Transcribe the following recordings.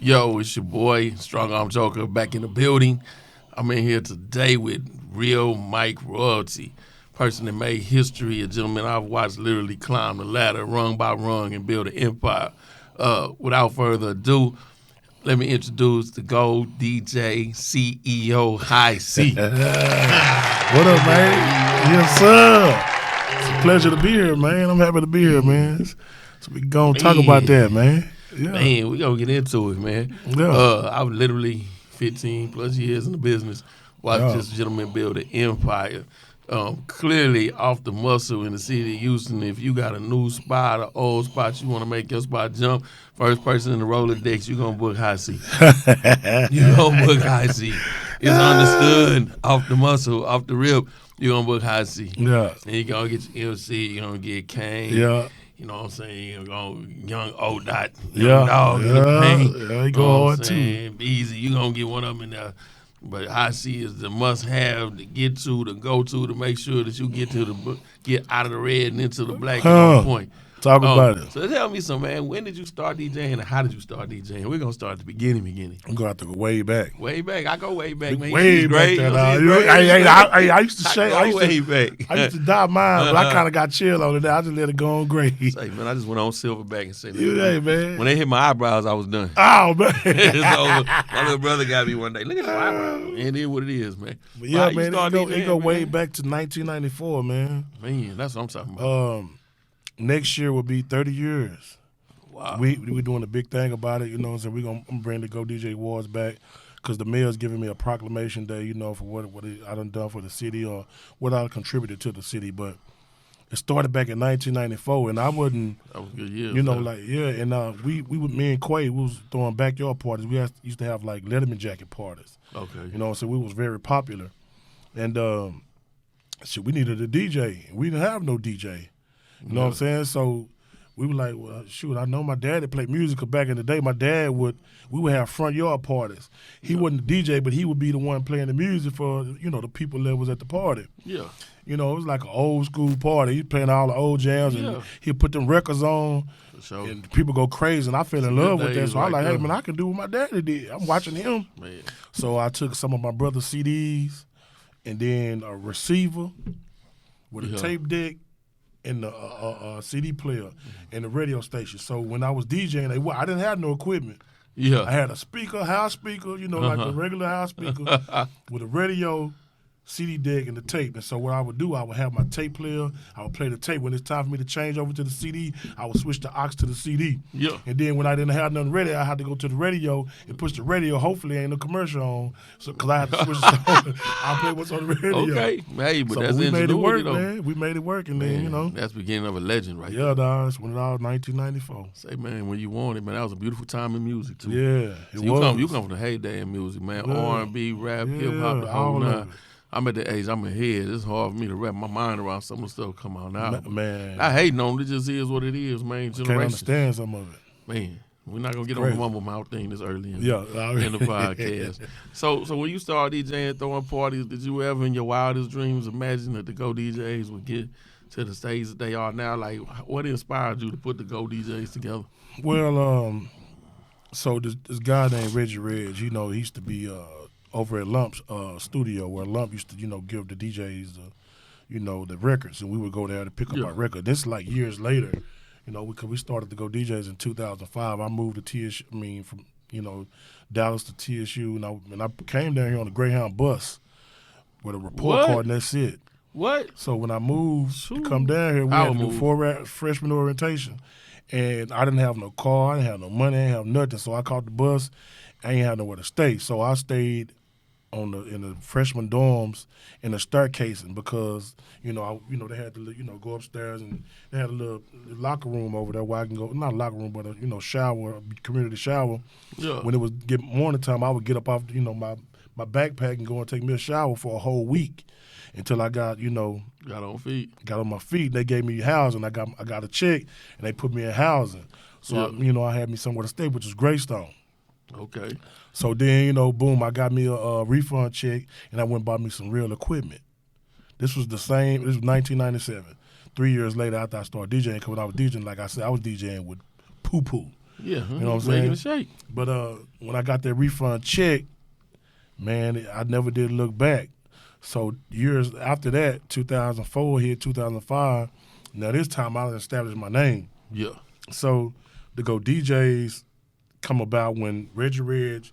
Yo, it's your boy, Strong Arm Joker, back in the building. I'm in here today with real Mike Royalty, person that made history, a gentleman I've watched literally climb the ladder rung by rung and build an empire. Without further ado, let me introduce the Gold DJ CEO HIC. What up, man? Yes, sir. It's a pleasure to be here, man. I'm happy to be here, man. So we gonna talk about that, man. Yeah. Man, we gonna get into it, man. Yeah. I was literally 15 plus years in the business, watched this gentleman build an empire. Clearly off the muscle in the city of Houston. If you got a new spot, an old spot, you want to make your spot jump, first person in the Rolodex, you're going to book HIC. You're going to book HIC. It's understood off the muscle, off the rip, you're going to book HIC. Yeah. And you're going to get your MC, you're going to get Kane. Yeah. You know what I'm saying? You're going to young O-Dot, Yeah. dog in the paint. Yeah, he go hard too. Easy, you're going to get one of them in there. But HIC is the must-have to get to go to make sure that you get out of the red and into the black at one point. Talk about it. So tell me something, man. When did you start DJing and how did you start DJing? We're gonna start at the beginning. I'm gonna have to go way back. Way back. I go way back, man. Way back. I used to shake. I used to dot mine, but I kind of got chill on it. I just let it go on great. Say, man, I just went on silverback and said, hey, man. When they hit my eyebrows, I was done. Oh, man. It's over. My little brother got me one day. Look at your eyebrows. And it is what it is, man. But yeah, man, it go way back to 1994, man. Man, that's what I'm talking about. Next year will be 30 years. Wow. We doing a big thing about it, you know what I'm saying? I'm bring the Go DJ Awards back because the mayor's giving me a proclamation day, you know, for what I done for the city or what I contributed to the city. But it started back in 1994, and I wasn't, that was a good year, you know, and we me and Quay, we was throwing backyard parties. We used to have, like, Letterman jacket parties. Okay. You know, so we was very popular. And we needed a DJ. We didn't have no DJ. You know what I'm saying? So we were like, well, shoot, I know my dad played music, 'cause back in the day, we would have front yard parties. He wasn't the DJ, but he would be the one playing the music for, you know, the people that was at the party. Yeah. You know, it was like an old school party. He's playing all the old jams, and he'd put them records on, and people go crazy, and I fell in love with that. So I was like, hey, man, I can do what my daddy did. I'm watching him. Man. So I took some of my brother's CDs and then a receiver with a tape deck, and the CD player and the radio station. So when I was DJing, I didn't have no equipment. Yeah. I had a speaker, house speaker, you know, like a regular house speaker with a radio, CD deck, and the tape. And so what I would do, I would have my tape player. I would play the tape. When it's time for me to change over to the CD, I would switch the aux to the CD. Yeah. And then when I didn't have nothing ready, I had to go to the radio and push the radio. Hopefully ain't no commercial on, so because I had to switch I'll play what's on the radio. Okay. Hey, but that's we made it work, though. man. We made it work, and then, you know. That's the beginning of a legend right there. Yeah, dog. That's when it all 1994. Say, man, when you want it, man, that was a beautiful time in music, too. Yeah, you come from the heyday in music, man. R&B, rap, hip-hop, the whole nine. I'm at the age I'm ahead. It's hard for me to wrap my mind around some of the stuff come out now. Man. I hate on it. It just is what it is, man. Can't understand some of it. Man, we're not going to get on the mumble mouth thing this early in the podcast. So when you started DJing, throwing parties, did you ever in your wildest dreams imagine that the Go DJs would get to the stage that they are now? Like, what inspired you to put the Go DJs together? Well, so this guy named Reggie Reg, you know, he used to be over at Lump's studio, where Lump used to, you know, give the DJs, you know, the records, and we would go there to pick up our record. This is like years later, you know, because we started to Go DJs in 2005. I moved to from, you know, Dallas to TSU, and I came down here on a Greyhound bus with a report card, and that's it. What? So when I moved to come down here, we had to do freshman orientation, and I didn't have no car, I didn't have no money, I didn't have nothing, so I caught the bus. I ain't had nowhere to stay, so I stayed in the freshman dorms in the staircasing because they had to go upstairs, and they had a little locker room over there where I can go, not a locker room, but a shower, a community shower. Yeah. When it was morning time, I would get up off my backpack and go and take me a shower for a whole week until I got on my feet. They gave me housing. I got a check, and they put me in housing. So I had me somewhere to stay, which was Greystone. Okay. So then, boom, I got me a refund check, and I went and bought me some real equipment. This was 1997. 3 years later, after I started DJing, because when I was DJing, like I said, I was DJing with Poo Poo. Yeah, you know what I'm saying? Making a shake. But when I got that refund check, man, I never did look back. So years after that, 2004 hit 2005. Now this time I established my name. Yeah. So the Go DJs come about when Reggie Reg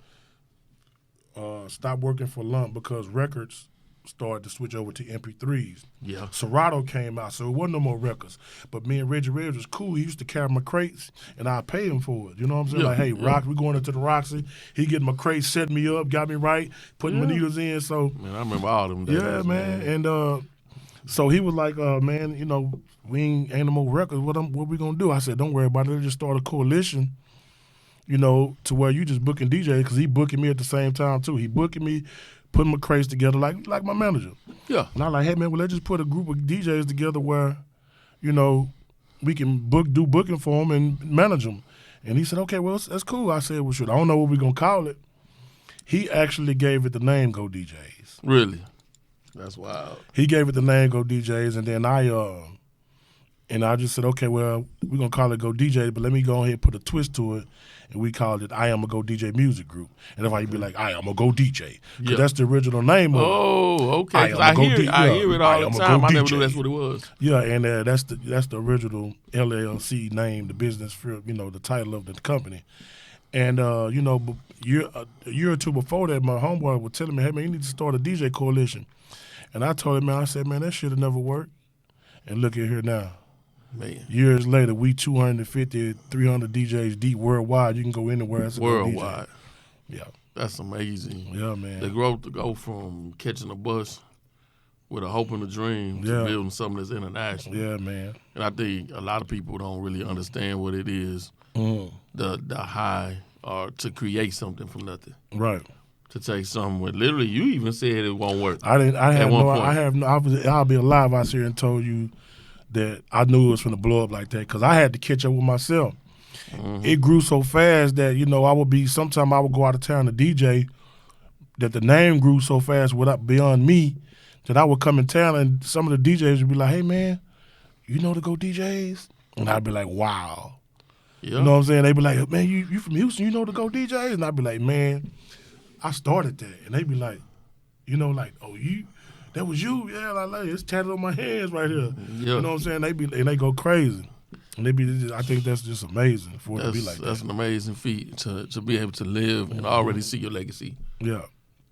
stopped working for Lump because records started to switch over to MP3s. Yeah. Serato came out, so it wasn't no more records. But me and Reggie Reg was cool. He used to carry my crates, and I pay him for it. You know what I'm saying? Yeah, like, hey, Rock, we going into the Roxy. He getting my crates, setting me up, got me right, putting my needles in. So man, I remember all them days. Yeah, man. And so he was like, man, you know, we ain't no more records. What we gonna do? I said, don't worry about it. Let's just start a coalition, you know, to where you just booking DJ, because he booking me at the same time too. He booking me, putting my crates together like my manager. Yeah. And I'm like, hey man, well let's just put a group of DJs together where, you know, we can do booking for them and manage them. And he said, okay, well that's cool. I said, well shit, I don't know what we're gonna call it. He actually gave it the name Go DJs. Really? That's wild. He gave it the name Go DJs, and then I just said, okay, well, we're going to call it Go DJ, but let me go ahead and put a twist to it, and we called it I Am a Go DJ Music Group. And that's why you'd be like, I Am a Go DJ. Because that's the original name of it. Oh, okay. I hear it all the time. I never knew that's what it was. Yeah, and that's the original LLC name, the business for, you know, the title of the company. And, you know, a year or two before that, my homeboy was telling me, hey, man, you need to start a DJ coalition. And I told him, man, I said, man, that should have never worked. And look at here now. Man. Years later, we 250, 300 DJs deep worldwide. You can go anywhere. Worldwide. Yeah. That's amazing. Yeah, man. The growth to go from catching a bus with a hope and a dream to building something that's international. Yeah, man. And I think a lot of people don't really understand what it is, the high, or to create something from nothing. Right. To take something with literally, you even said it won't work. I'll be alive out here and told you that I knew it was going to blow up like that, because I had to catch up with myself. Mm-hmm. It grew so fast that, you know, sometime I would go out of town to DJ, that the name grew so fast beyond me that I would come in town and some of the DJs would be like, hey man, you know the Go DJs? And I'd be like, wow. Yeah. You know what I'm saying? They'd be like, man, you from Houston, you know the Go DJs? And I'd be like, man, I started that. And they'd be like, you know, like, oh, that was you? Yeah, like it's tatted on my hands right here. Yeah. You know what I'm saying? They go crazy. And I think that's just amazing for it to be like that. That's an amazing feat to be able to live and already see your legacy. Yeah.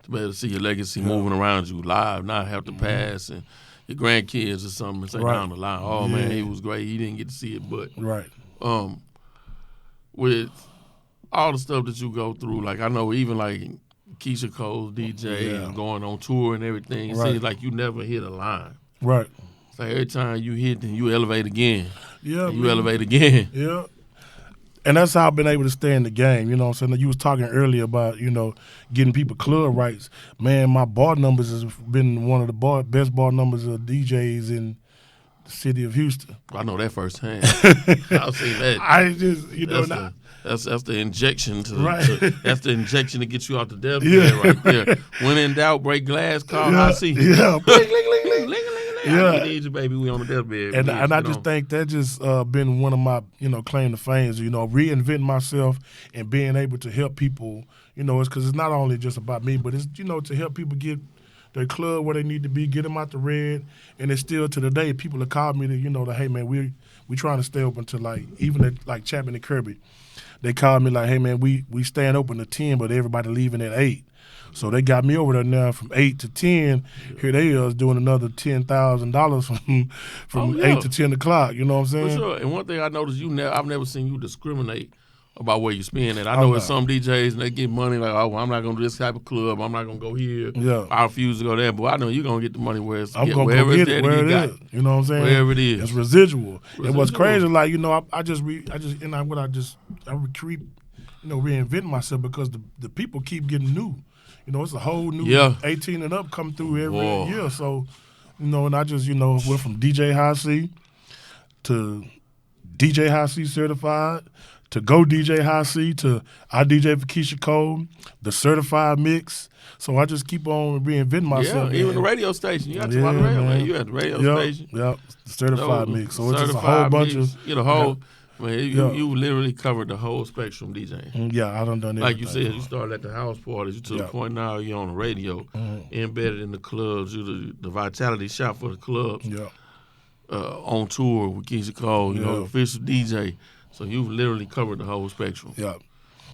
To be able to see your legacy moving around you live, not have to pass and your grandkids or something and say down the line, oh man, he was great. He didn't get to see it. But with all the stuff that you go through, like I know even like Keisha Cole's DJ and going on tour and everything, it seems like you never hit a line. Right. It's like every time you hit, then you elevate again. Yeah. You elevate again. Yeah. And that's how I've been able to stay in the game. You know what I'm saying? You was talking earlier about, you know, getting people club rights. Man, my bar numbers has been one of the best bar numbers of DJs in the city of Houston. I know that firsthand. I've seen that. I just, you know, that's the injection that's the injection to get you out the death bed right there. When in doubt, break glass, call HIC. Yeah. Yeah, we need you, baby. We on the deathbed. And I just think that just been one of my, you know, claim to fame, you know, reinventing myself and being able to help people. You know, it's because it's not only just about me, but it's, you know, to help people get their club where they need to be, get them out the red. And it's still to the day, people have called me to, you know, hey man, we trying to stay open to like even at like Chapman and Kirby. They called me like, hey man, we staying open to 10, but everybody leaving at 8. So they got me over there now from 8 to 10. Here they is doing another $10,000 from 8 to 10 o'clock. You know what I'm saying? For sure. And one thing I noticed, I've never seen you discriminate about where you spend it. I know it's some DJs and they get money like, oh, well, I'm not gonna do this type of club. I'm not gonna go here. Yeah. I refuse to go there. But I know you're gonna get the money where it's. I'm gonna go get it where it is. You know what I'm saying? Wherever it is. It's residual. And what's crazy, like, you know, I reinvent myself because the people keep getting new. You know, it's a whole new 18 and up come through every year. So, you know, and I just, you know, went from DJ HIC to DJ HIC certified to Go DJ HIC to I DJ for Keisha Cole, the certified mix. So I just keep on reinventing myself. Yeah, even the radio station. You got to man. You at the radio station. Yep, the certified mix. So it's just a whole bunch of. You know, Man, you literally covered the whole spectrum DJing. Yeah, I done everything. Like you said, you started at the house parties. You to the point now you're on the radio, embedded in the clubs. You the vitality shot for the clubs. Yeah. On tour with Keisha Cole, you know, official DJ. So you've literally covered the whole spectrum. Yeah.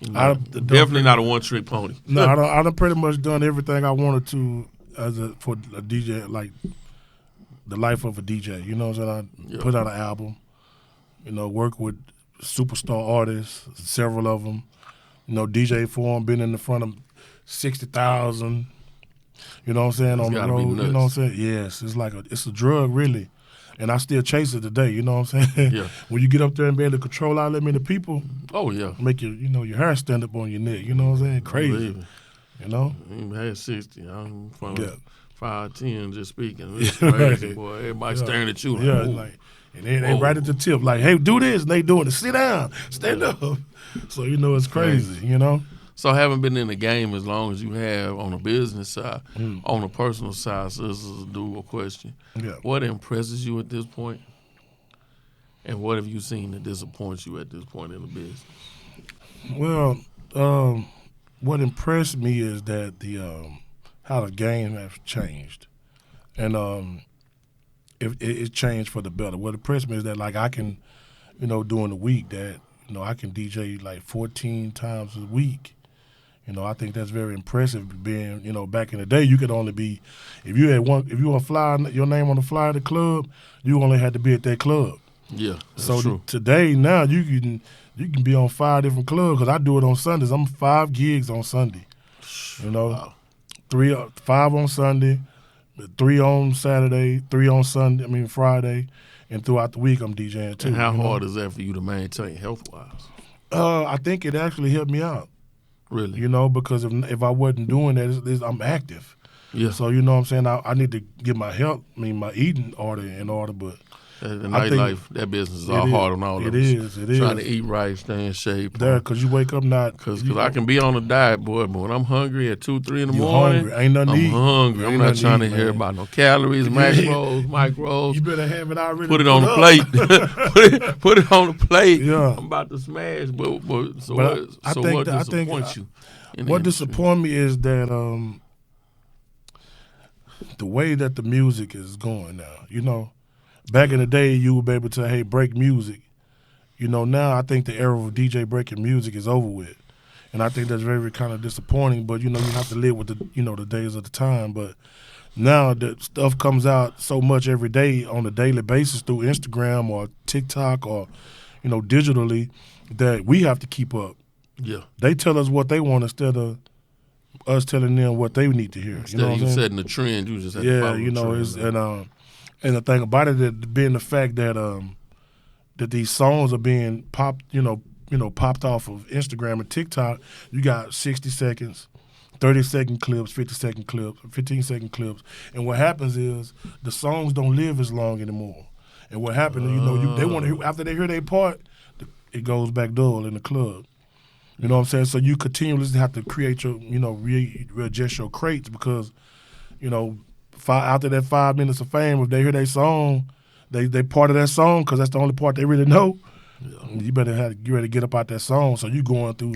You know, definitely not a one-trick pony. No, I done pretty much done everything I wanted to for a DJ, like the life of a DJ. You know what I'm saying? I put out an album, you know, work with superstar artists, several of them. You know, DJ for them, been in the front of 60,000. You know what I'm saying? On the road. You know what I'm saying? Yes, it's a drug, really. And I still chase it today, you know what I'm saying? Yeah. When you get up there and be able to control out that many people, make your hair stand up on your neck, you know what I'm saying? Crazy. You know? I had 60. I'm from 5'10", just speaking. It's crazy, boy. Everybody staring at you. And then they right at the tip, like, hey, do this, and they doing it. Sit down, stand up. So, you know, it's crazy, you know? So having been in the game as long as you have on the business side, on the personal side, so this is a dual question. Yeah. What impresses you at this point? And what have you seen that disappoints you at this point in the business? Well, what impressed me is that how the game has changed. And it changed for the better. What impressed me is that, like, I can, you know, during the week that, you know, I can DJ like 14 times a week. You know, I think that's very impressive. Being, you know, back in the day, you could only be, if you were a flyer, your name on the flyer at the club, you only had to be at that club. Yeah, that's so true. Today, now you can be on 5 different clubs because I do it on Sundays. I'm 5 gigs on Sunday. You know, 5 on Sunday, 3 on Saturday, 3 on Sunday. I mean Friday, and throughout the week I'm DJing too. And how hard is that for you to maintain health wise? I think it actually helped me out. Really? You know, because if I wasn't doing that, I'm active. Yeah. So, you know what I'm saying? I need to get my health, my eating in order, but the nightlife, that business is all hard on all of us. It is. Trying to eat right, stay in shape. Because you wake up not. Because I can be on a diet, boy, but when I'm hungry at 2, 3 in the morning, ain't nothing to eat. I'm hungry. I'm not trying to hear about no calories, macros, micros. You better have it already. Put it on the plate. Put it on the plate. Yeah. I'm about to smash. But what disappoints you? What disappoints me is that the way that the music is going now, you know. Back in the day, you would be able to, hey, break music. You know, now I think the era of DJ breaking music is over with. And I think that's very kind of disappointing, but, you know, you have to live with the days of the time. But now the stuff comes out so much every day on a daily basis through Instagram or TikTok or, you know, digitally that we have to keep up. Yeah. They tell us what they want instead of us telling them what they need to hear. Instead of you setting the trend, you just have to follow the trend. And the thing about it being the fact that that these songs are being popped off of Instagram and TikTok. You got 60 seconds, 30-second clips, 50-second clips, 15-second clips, and what happens is the songs don't live as long anymore. And what happens, they want to after they hear their part, it goes back dull in the club. You know what I'm saying? So you continuously have to create your, readjust your crates because, you know. After that 5 minutes of fame, if they hear their song, they part of that song because that's the only part they really know. Yeah. You better get ready to get up out that song. So you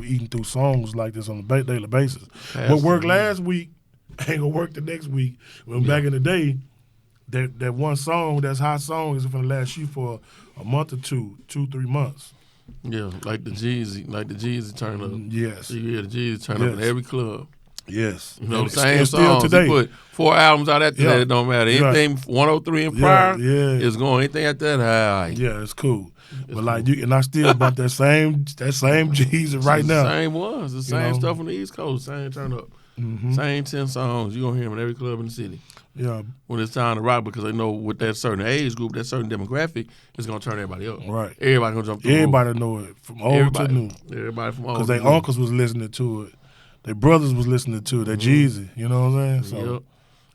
eating through songs like this on a daily basis. What worked last week ain't gonna work the next week. When back in the day, that one song, that's hot song, is gonna last you for a month or 2, 3 months. Yeah, like the Jeezy turn up. Yes. You hear the Jeezy turn up in every club. Yes. You know, the same songs. Today. He put 4 albums out after that. It don't matter. Anything 103 and prior is going. Anything after that, yeah, it's cool. But and I still bump that same Jeezy right now. The same ones. The same stuff on the East Coast. Same turn up. Mm-hmm. Same 10 songs. You're going to hear them in every club in the city. Yeah. When it's time to rock, because they know with that certain age group, that certain demographic, it's going to turn everybody up. Right. Everybody going to jump through. Everybody know it, from old to new. Everybody from old to new. Because their uncles was listening to it. Their brothers was listening to it. That Jeezy, you know what I'm saying? So, yep.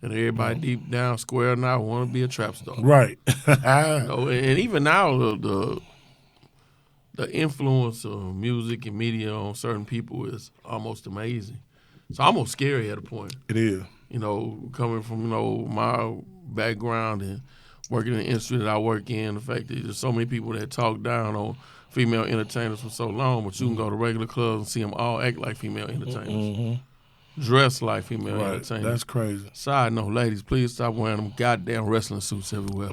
And everybody deep down square now want to be a trap star. Right. And even now, the influence of music and media on certain people is almost amazing. It's almost scary at a point. It is. You know, coming from, my background and working in the industry that I work in, the fact that there's so many people that talk down on female entertainers for so long, but you can go to regular clubs and see them all act like female entertainers. Dress like female entertainers. That's crazy. Side note, ladies, please stop wearing them goddamn wrestling suits everywhere.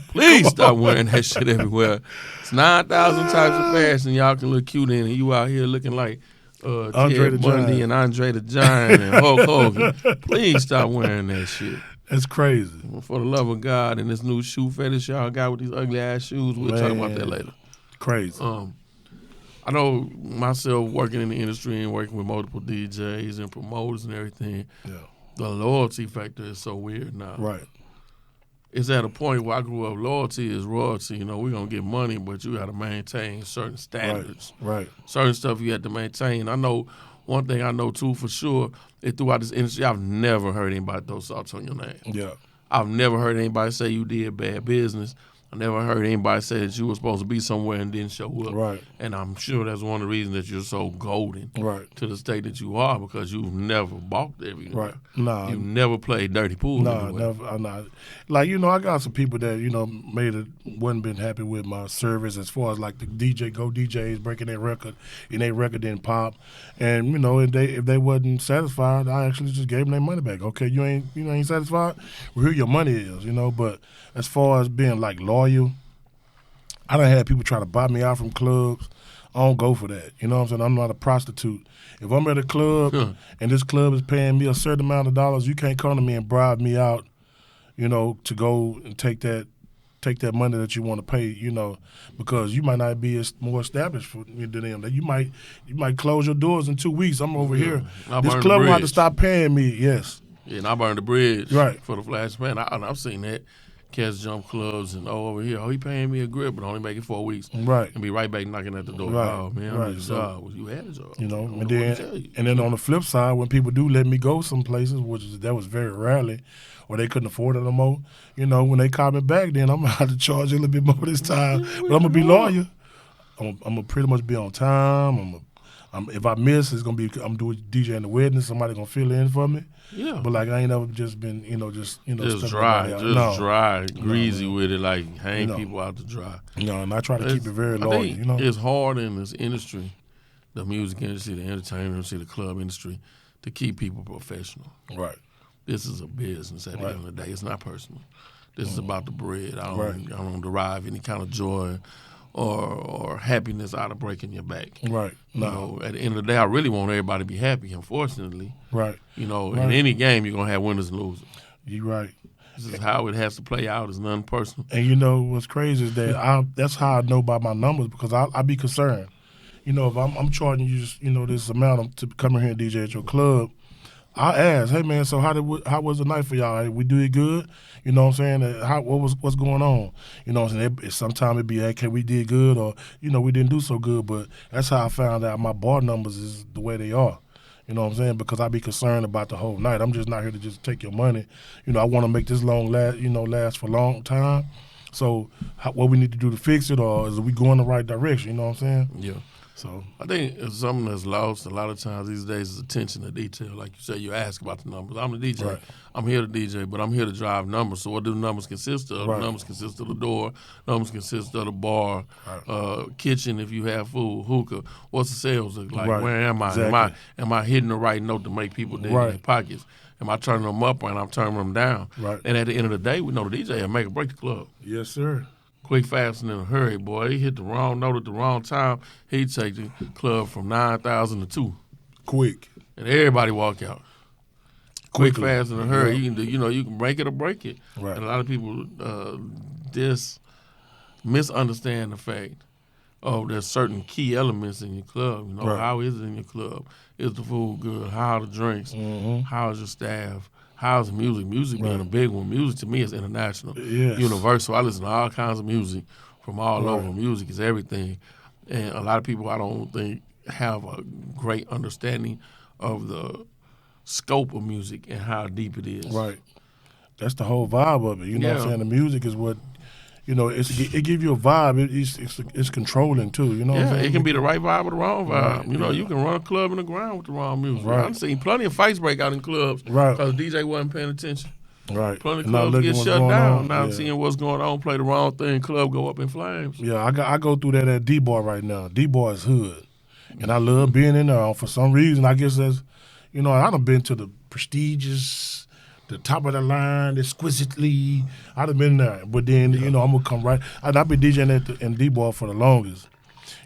Please stop wearing that shit everywhere. It's 9,000 types of fashion y'all can look cute in, and you out here looking like Andre the Bundy Giant and Andre the Giant and Hulk Hogan. Please stop wearing that shit. That's crazy. For the love of God and this new shoe fetish y'all got with these ugly ass shoes, we'll talk about that later. Crazy. I know myself working in the industry and working with multiple DJs and promoters and everything. Yeah. The loyalty factor is so weird now. Right. It's at a point where I grew up, loyalty is royalty. You know, we're going to get money, but you got to maintain certain standards. Right. Certain stuff you have to maintain. I know one thing I know, too, for sure, is throughout this industry, I've never heard anybody throw salts on your name. Yeah. I've never heard anybody say you did bad business. I never heard anybody say that you were supposed to be somewhere and didn't show up. Right. And I'm sure that's one of the reasons that you're so golden to the state that you are, because you've never balked everywhere. Right. Nah. You've never played dirty pool everywhere. Never. I'm not. Like, I got some people that, wasn't been happy with my service as far as like the DJs breaking their record and their record didn't pop. And, if they wasn't satisfied, I actually just gave them their money back. Okay, you ain't satisfied? Well, here your money is, but as far as being like loyal, I done had people try to buy me out from clubs. I don't go for that. You know what I'm saying? I'm not a prostitute. If I'm at a club and this club is paying me a certain amount of dollars, you can't come to me and bribe me out, to go and take that money that you want to pay, because you might not be more established than them. You might close your doors in 2 weeks. I'm over here. This club will have to stop paying me. Yes. Yeah, and I burned the bridge right. for the flash man. I've seen that. Cats jump clubs and over here, he paying me a grip, but only make it 4 weeks. Right. And be right back knocking at the door. Right. Oh, man, right. I'm well, you had a job. And then on the flip side, when people do let me go some places, that was very rarely, or they couldn't afford it no more, when they call me back, then I'm going to have to charge a little bit more this time. But I'm going to be loyal. I'm going to pretty much be on time. If I miss, it's gonna be I'm doing DJ in the wedding. Somebody gonna fill in for me. Yeah. But like I ain't never just been, just dry, greasy with it, like hang people out to dry. No, and I try to keep it very loyal. It's hard in this industry, the music industry, the entertainment industry, the club industry, to keep people professional. Right. This is a business at the end of the day. It's not personal. This is about the bread. I don't derive any kind of joy or happiness out of breaking your back. Right. At the end of the day, I really want everybody to be happy, unfortunately. Right. In any game, you're going to have winners and losers. You're right. This is how it has to play out. It's nothing personal. And what's crazy is that that's how I know by my numbers, because I be concerned. If I'm charging you just, this amount to come in here and DJ at your club, I ask, hey man, so how was the night for y'all? We do it good? You know what I'm saying? What's going on? You know what I'm saying? Sometimes it be, okay, we did good, or we didn't do so good. But that's how I found out my bar numbers is the way they are. You know what I'm saying? Because I be concerned about the whole night. I'm just not here to just take your money. I want to make this last for a long time. So what we need to do to fix it, or is we going the right direction? You know what I'm saying? Yeah. So I think it's something that's lost a lot of times these days is attention to detail. Like you said, you ask about the numbers. I'm the DJ. Right. I'm here to DJ, but I'm here to drive numbers. So what do the numbers consist of? Right. Numbers consist of the door. Numbers consist of the bar, right. Kitchen if you have food, hookah. What's the sales look like? Right. Where am I? Exactly. Am I hitting the right note to make people dig in their pockets? Am I turning them up or am I turning them down? Right. And at the end of the day, we know the DJ will make or break the club. Yes, sir. Quick, fast, and in a hurry, boy. He hit the wrong note at the wrong time. He'd take the club from 9,000 to 2. Quick. And everybody walk out. Quick, fast, and in a hurry. Yeah. You can do. You can break it or break it. Right. And a lot of people misunderstand the fact of there's certain key elements in your club. Right. How is it in your club? Is the food good? How are the drinks? Mm-hmm. How is your staff? How's the music? Music being a big one. Music to me is international, yes. universal. I listen to all kinds of music from all over. Music is everything. And a lot of people I don't think have a great understanding of the scope of music and how deep it is. Right. That's the whole vibe of it. You know what I'm saying? The music is what, it gives you a vibe. It's controlling too. You know what I'm saying? It can be the right vibe or the wrong vibe. Right. You can run a club in the ground with the wrong music. Right. I've seen plenty of fights break out in clubs because the DJ wasn't paying attention. Right. Plenty of clubs get shut down. Now seeing what's going on, play the wrong thing, club go up in flames. Yeah, I go through that at D-Bar right now. D-Bar is hood. And I love being in there. For some reason, I guess that's, I done been to the prestigious, the top of the line, exquisitely. I done been there. But then, I'm going to come right. I've been DJing in D-Bar for the longest.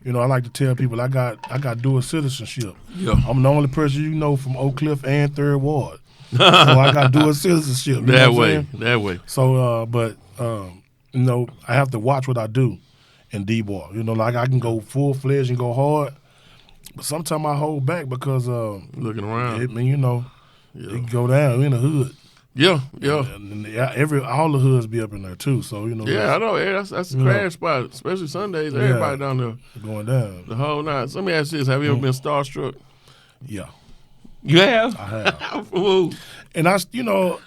I like to tell people I got dual citizenship. Yeah. I'm the only person from Oak Cliff and 3rd Ward. So I got dual citizenship. That way. So, I have to watch what I do in D-Bar. Like I can go full-fledged and go hard, but sometimes I hold back because looking around. It can go down in the hood. Yeah. And all the hoods be up in there too. So Yeah, I know. That's a crash spot, especially Sundays. Everybody down there going down the whole night. Let me ask you this: have you ever been starstruck? Yeah. You have? I have. Ooh. And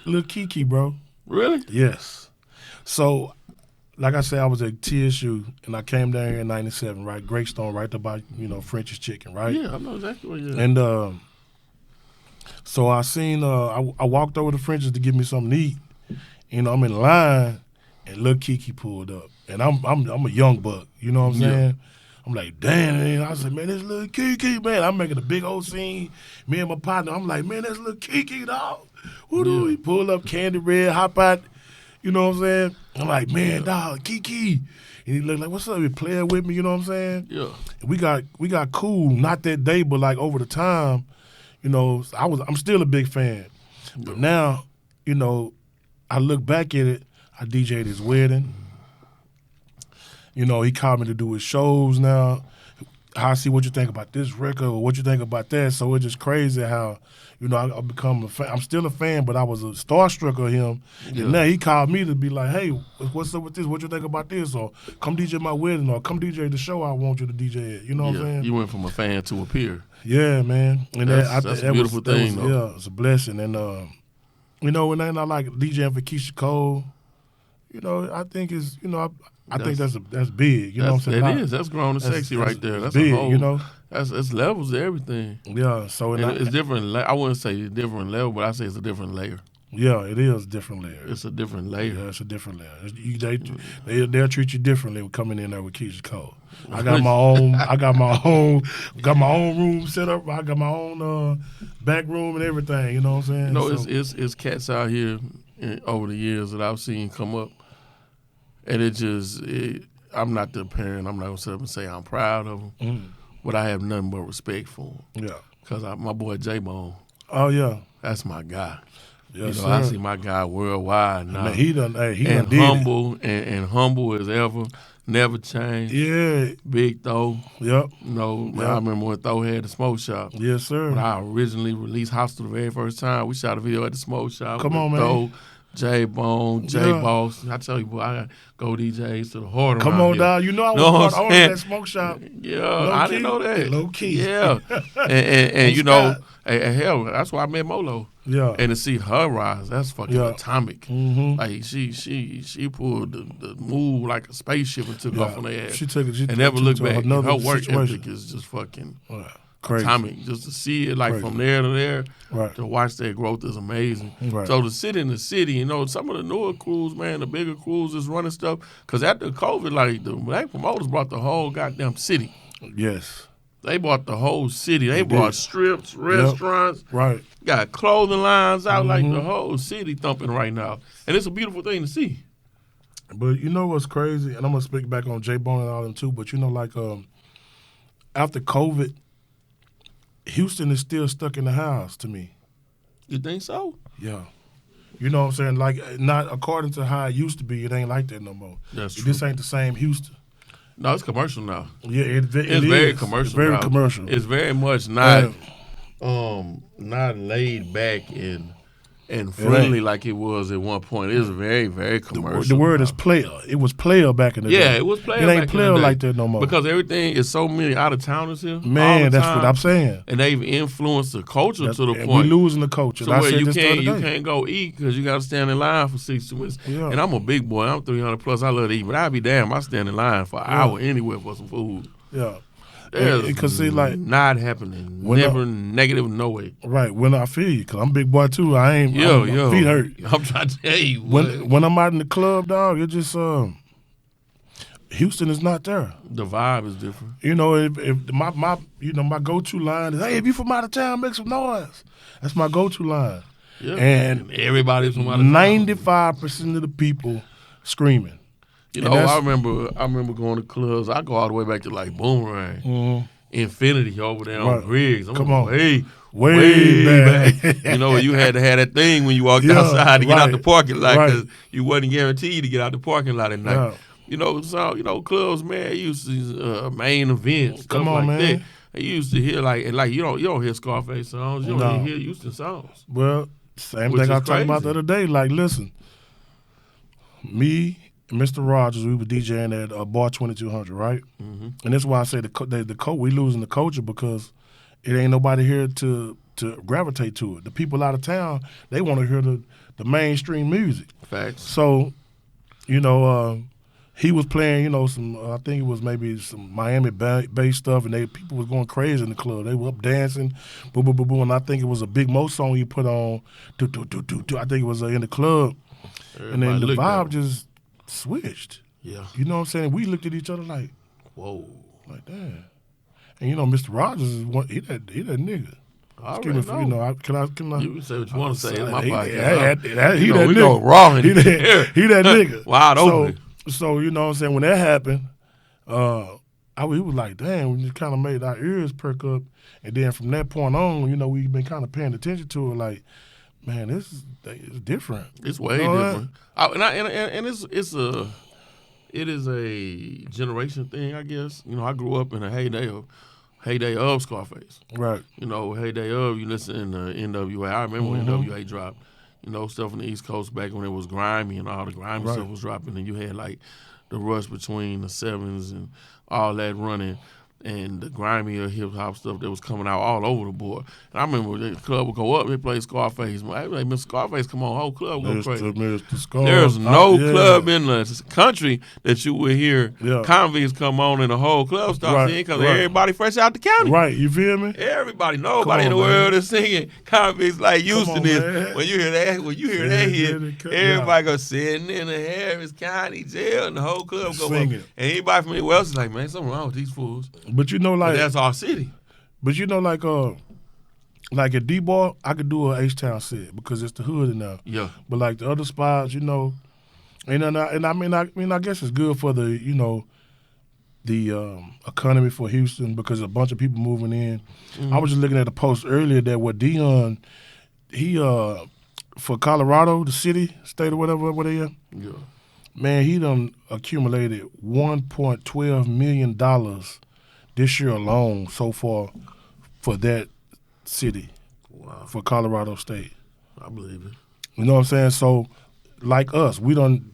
Lil Kiki, bro. Really? Yes. So, like I said, I was at TSU, and I came down here in '97, right? Greystone, right there by, French's Chicken, right? Yeah, I know exactly where you're at. And so I seen, I walked over to French's to get me something to eat. I'm in line, and Lil Kiki pulled up. And I'm a young buck, you know what I'm saying? I'm like, damn, man. I said, man, this Lil Kiki, man. I'm making a big old scene. Me and my partner, I'm like, man, that's Lil Kiki, dog. Who do we pull up, Candy Red, hop out, you know what I'm saying? I'm like, man, dog, Kiki. And he looked like, what's up? He playing with me, you know what I'm saying? Yeah. And we got cool, not that day, but like over the time, I'm still a big fan. But now, I look back at it, I DJ'd his wedding. He called me to do his shows now. I see what you think about this record or what you think about that. So it's just crazy how, I become a fan. I'm still a fan, but I was a starstruck of him. Yeah. And now he called me to be like, hey, what's up with this? What you think about this? Or come DJ my wedding or come DJ the show I want you to DJ at. You know what I'm saying? You went from a fan to a peer. Yeah, man. And that's a beautiful thing, though. Yeah, it's a blessing. And, and then I like DJing for Keisha Cole. I think it's, I think that's big. You know what I'm saying? It is. That's grown and sexy right there. That's big, a whole, That's levels to everything. Yeah. So it's different. I wouldn't say it's different level, but I say it's a different layer. Yeah, it is a different layer. It's a different layer. Yeah, it's a different layer. They'll treat you differently coming in there with Keisha Cole. I got my own room set up. I got my own back room and everything. You know what I'm saying? It's cats out here over the years that I've seen come up. And I'm not the parent. I'm not going to sit up and say I'm proud of them. But I have nothing but respect for them. Yeah. Because my boy J-Bone. Oh, yeah. That's my guy. Yes, sir. I see my guy worldwide now. Man, he done humble and humble as ever. Never changed. Yeah. Big Tho. Yep. I remember when Tho had the smoke shop. Yes, sir. When I originally released Hostile the very first time, we shot a video at the smoke shop. Come on, man. Tho, J-Bone, J-Boss. I tell you, boy, I got go DJs to the heart Come on, dog. You know I was part of that smoke shop. Yeah, I didn't know that. Low key. Yeah. and hell, that's why I met Molo. Yeah. And to see her rise, that's fucking atomic. Mm-hmm. Like she pulled the move like a spaceship and took off on her ass. She took it. And never looked back. Her work situation. ethic is just fucking crazy. Atomic. Just to see it like from there to there, to watch that growth is amazing. Right. So to sit in the city, some of the newer crews, man, the bigger crews is running stuff. Because after COVID, like the black promoters brought the whole goddamn city. Yes. They bought the whole city. They bought strips, restaurants. Yep. Right. Got clothing lines out like the whole city thumping right now. And it's a beautiful thing to see. But you know what's crazy? And I'm going to speak back on J-Bone and all them too. But after COVID, Houston is still stuck in the house to me. You think so? Yeah. You know what I'm saying? Like, not according to how it used to be, it ain't like that no more. That's true. This ain't the same Houston. No, it's commercial now. Yeah, it's very commercial. It's very commercial. It's very much not laid back and friendly like it was at one point. It was very, very commercial. The word is player. It was player back in the day. Yeah, it was player. It ain't player like that no more. Because everything is so many out of towners here. Man, that's what I'm saying. And they've influenced the culture to the point. We're losing the culture. So where you can't go eat because you got to stand in line for 60 minutes. Yeah. And I'm a big boy. I'm 300 plus. I love to eat, but I'd be damn. I stand in line for an hour anywhere for some food. Yeah. Because see, like not happening. Never negative, no way. Right. When I feel you, because I'm a big boy too. My feet hurt. I'm trying to tell you. When I'm out in the club, dog, it just Houston is not there. The vibe is different. You know, if my go-to line is, hey, if you from out of town, make some noise. That's my go-to line. Yeah. And everybody's from out of town. 95% of the people screaming. You know, I remember going to clubs. I go all the way back to like Boomerang, Infinity over there on Griggs. Come on, way back. You know, you had to have that thing when you walked outside to get out the parking lot because you wasn't guaranteed to get out the parking lot at night. Yeah. You know, so clubs, man, used to main events, stuff like that. They used to hear like you don't hear Scarface songs, you don't even hear Houston songs. Well, same thing I talked about the other day. Like, listen, me and Mr. Rogers, we were DJing at Bar 2200, right? Mm-hmm. And that's why I say we losing the culture because it ain't nobody here to gravitate to it. The people out of town, they want to hear the mainstream music. Facts. So, you know. He was playing, you know, some. I think it was maybe some Miami-based stuff, and people was going crazy in the club. They were up dancing, boom, boom, boom, boom. And I think it was a Big Mo song he put on. I think it was in the club, and then the vibe just switched. Yeah, you know what I'm saying? We looked at each other like, whoa, like damn. And you know, Mr. Rogers is he that nigga. Can I? Can I? You can say what you want to say. It's my podcast. He that nigga. He that nigga. Wide open. So, you know what I'm saying, when that happened, we was like, damn, we just kind of made our ears perk up. And then from that point on, you know, we've been kind of paying attention to it like, man, it's different. It's way different. It is a generation thing, I guess. You know, I grew up in a heyday of Scarface. Right. You know, heyday of, you listen to NWA. I remember when NWA dropped. You know, stuff on the East Coast back when it was grimy and all the grimy stuff was dropping, and you had like the rush between the sevens and all that running, and the grimier hip hop stuff that was coming out all over the board. And I remember the club would go up, they play Scarface. Like, Mr. Scarface, come on, whole club go crazy. There's no club in the country that you would hear convicts come on and the whole club starts singing because everybody fresh out the county. Right, you feel me? Everybody, nobody in the world is singing convicts like Houston is. When you hear that hit, everybody go sitting in the Harris County jail and the whole club go singing. Up. And anybody from anywhere else is like, man, something wrong with these fools. But you know, like, that's our city. But you know, like at D-Bar, I could do a H-Town set because it's the hood enough. Yeah. But like the other spots, you know, and I mean, I guess it's good for the, you know, the economy for Houston because a bunch of people moving in. Mm-hmm. I was just looking at a post earlier that what Dion, he for Colorado, the state or whatever they are. Yeah. Man, he done accumulated $1.12 million this year alone so far for that city. Wow. For Colorado State. I believe it. You know what I'm saying? So, like us, when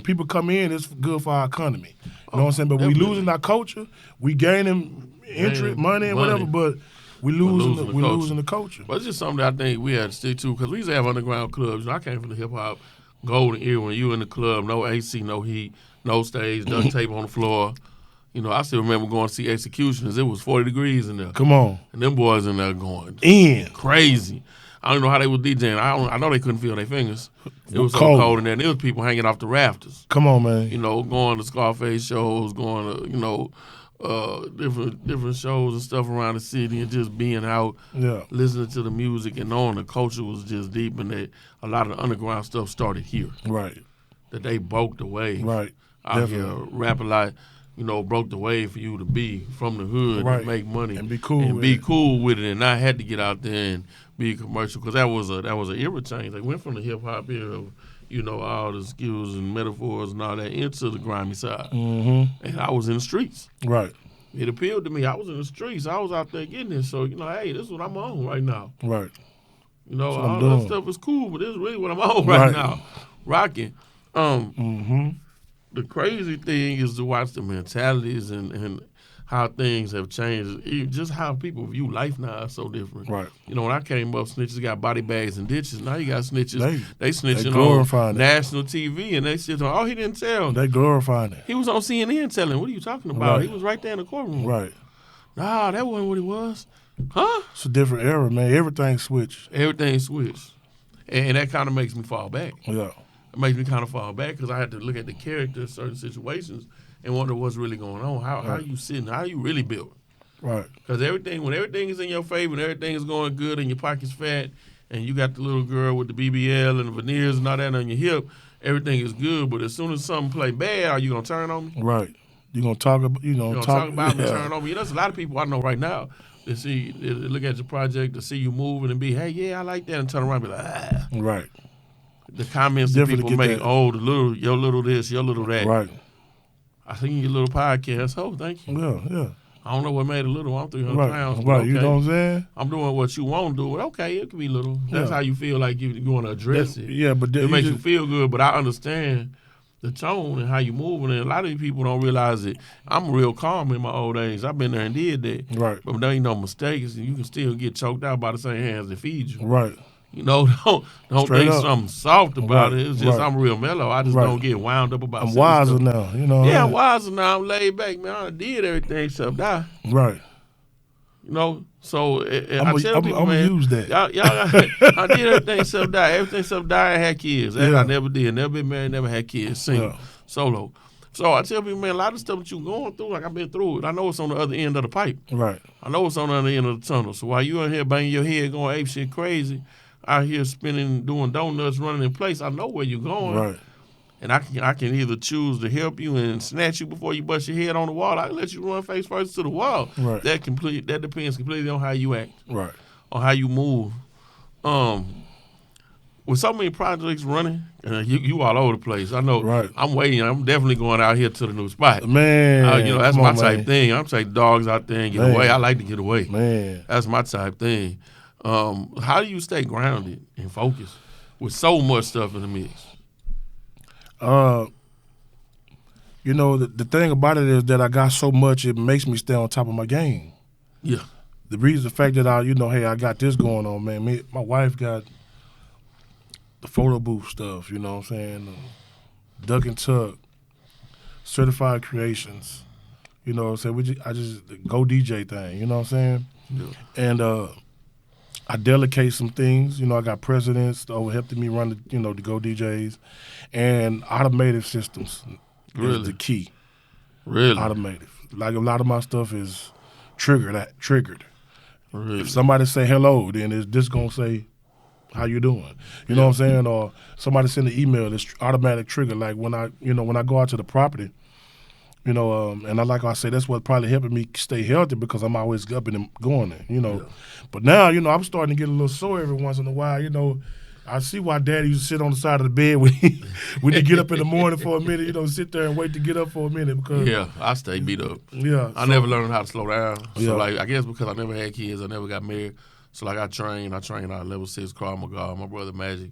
people come in, it's good for our economy. You know what I'm saying? But we losing our culture. We gaining interest, money, and whatever, but we losing the culture. But it's just something that I think we had to stick to because we used to have underground clubs. You know, I came from the hip-hop golden era when you in the club, no AC, no heat, no stage, duct tape on the floor. You know, I still remember going to see Executioners. It was 40 degrees in there. Come on. And them boys in there going crazy. I don't know how they were DJing. I know they couldn't feel their fingers. It was so cold in there. And there was people hanging off the rafters. Come on, man. You know, going to Scarface shows, going to, you know, different shows and stuff around the city and just being out, listening to the music and knowing the culture was just deep and that a lot of the underground stuff started here. Right. That they broke the wave. Right. Out here, rapping like, you know, broke the wave for you to be from the hood and make money and be cool with it, and not had to get out there and be commercial because that was an era change. They went from the hip hop era of, you know, all the skills and metaphors and all that into the grimy side. Mm-hmm. And I was in the streets. Right. It appealed to me. I was in the streets. I was out there getting it. So, you know, hey, this is what I'm on right now. Right. You know, all that stuff is cool, but this is really what I'm on right now. Rocking. The crazy thing is to watch the mentalities and how things have changed. Just how people view life now is so different. Right. You know, when I came up, snitches got body bags and ditches. Now you got snitches. They snitching on national TV and they sit on, he didn't tell. They glorifying it. He was on CNN telling, what are you talking about? Right. He was right there in the courtroom. Right. Nah, that wasn't what it was. Huh? It's a different era, man. Everything switched. Everything switched. And that kind of makes me fall back. Yeah. It makes me kind of fall back because I had to look at the character of certain situations and wonder what's really going on. How you sitting? How you really built? Right. Because when everything is in your favor and everything is going good and your pocket's fat and you got the little girl with the BBL and the veneers and all that on your hip, everything is good. But as soon as something play bad, are you going to turn on me? Right. You're going to talk about, talk about me, turn on me. There's a lot of people I know right now that they look at your project to see you moving and be, hey, yeah, I like that, and turn around and be like, ah. Right. The comments that people make, your little this, your little that. Right. I seen your little podcast. Oh, thank you. Yeah. I don't know what made it little. I'm 300 pounds. Right, okay. You know what I'm saying? I'm doing what you want to do. Okay, it can be little. That's how you feel like you want to address it. Yeah, but it makes you feel good. But I understand the tone and how you moving. And a lot of these people don't realize it. I'm real calm in my old age. I've been there and did that. Right. But there ain't no mistakes, and you can still get choked out by the same hands that feed you. Right. You know, don't think something soft about it. It's just I'm real mellow. I just don't get wound up about. I'm wiser now. You know. Yeah, I'm wiser now. I'm laid back, man. I did everything except die. Right. You know, so I'm gonna use that. Y'all, I did everything except die. Everything except die. I had kids. I never did. Never been married. Never had kids. Single, solo. So I tell people, man, a lot of stuff that you're going through, like I've been through it. I know it's on the other end of the pipe. Right. I know it's on the other end of the tunnel. So while you in here banging your head, going ape shit crazy, out here spinning, doing donuts, running in place, I know where you're going. Right. And I can either choose to help you and snatch you before you bust your head on the wall. I can let you run face first to the wall. Right. That depends completely on how you act. Right. On how you move. With so many projects running, you all over the place. I know. Right. I'm waiting. I'm definitely going out here to the new spot. Man, that's my type thing. I'm taking dogs out there and get away. I like to get away. Man, that's my type thing. How do you stay grounded and focused with so much stuff in the mix? The thing about it is that I got so much, it makes me stay on top of my game. Yeah. The fact that I got this going on, man. My wife got the photo booth stuff, you know what I'm saying? Duck and Tuck, Certified Creations, you know what I'm saying? I just the Go DJ thing, you know what I'm saying? Yeah. And I delegate some things. I got presidents helping me run the Go DJs, and automated systems is the key. Really? Automated. Like a lot of my stuff is triggered. Really? If somebody say hello, then it's just gonna say, how you doing? You know what I'm saying? Or somebody send an email, it's automatic trigger. Like when I go out to the property, and I say, that's what probably helping me stay healthy because I'm always up and going there, Yeah. But now, I'm starting to get a little sore every once in a while, I see why Daddy used to sit on the side of the bed when he get up in the morning for a minute, sit there and wait to get up for a minute because I stay beat up. Yeah. I never learned how to slow down. Yeah. So I guess because I never had kids, I never got married. So I trained out level 6 Krav Maga. My brother Magic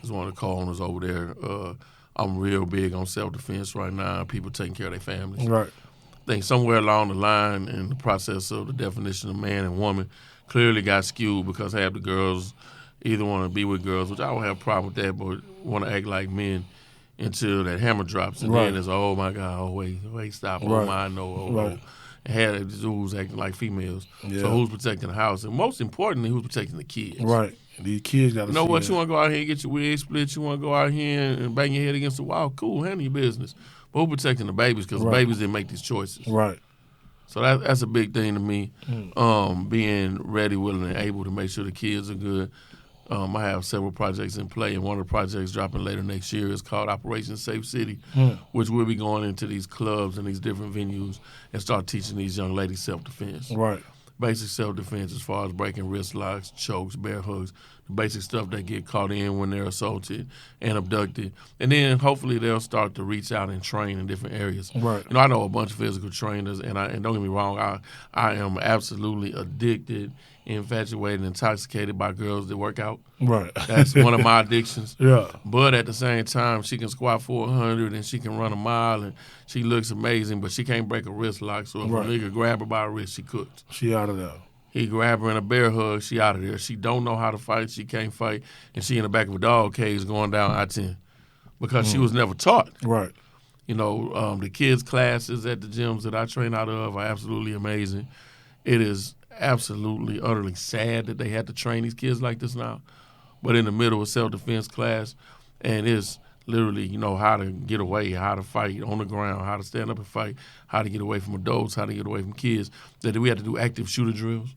is one of the co-owners over there. I'm real big on self-defense right now, people taking care of their families. Right. I think somewhere along the line in the process of the definition of man and woman clearly got skewed because half the girls either want to be with girls, which I don't have a problem with that, but want to act like men until that hammer drops. And then it's, oh, my God, oh, wait, stop. Oh, my, no, oh. And had dudes acting like females. Yeah. So who's protecting the house? And most importantly, who's protecting the kids? Right. These kids got to You want to go out here and get your wig split? You want to go out here and bang your head against the wall? Cool, handle your business. But who's protecting the babies? Because the babies didn't make these choices. Right. So that's a big thing to me, being ready, willing, and able to make sure the kids are good. I have several projects in play, and one of the projects dropping later next year is called Operation Safe City, which we'll be going into these clubs and these different venues and start teaching these young ladies self-defense. Right. Basic self-defense as far as breaking wrist locks, chokes, bear hugs, the basic stuff they get caught in when they're assaulted and abducted. And then hopefully they'll start to reach out and train in different areas. Right. I know a bunch of physical trainers, and don't get me wrong, I am absolutely addicted, infatuated, intoxicated by girls that work out. Right. That's one of my addictions. Yeah. But at the same time, she can squat 400 and she can run a mile and she looks amazing, but she can't break a wrist lock. So if a nigga grab her by a wrist, she cooked. She out of there. He grab her in a bear hug, she out of there. She don't know how to fight, she can't fight, and she in the back of a dog cage going down I-10 because she was never taught. Right. The kids' classes at the gyms that I train out of are absolutely amazing. It is absolutely, utterly sad that they had to train these kids like this now. But in the middle of self-defense class, and it's literally, how to get away, how to fight on the ground, how to stand up and fight, how to get away from adults, how to get away from kids, that we had to do active shooter drills.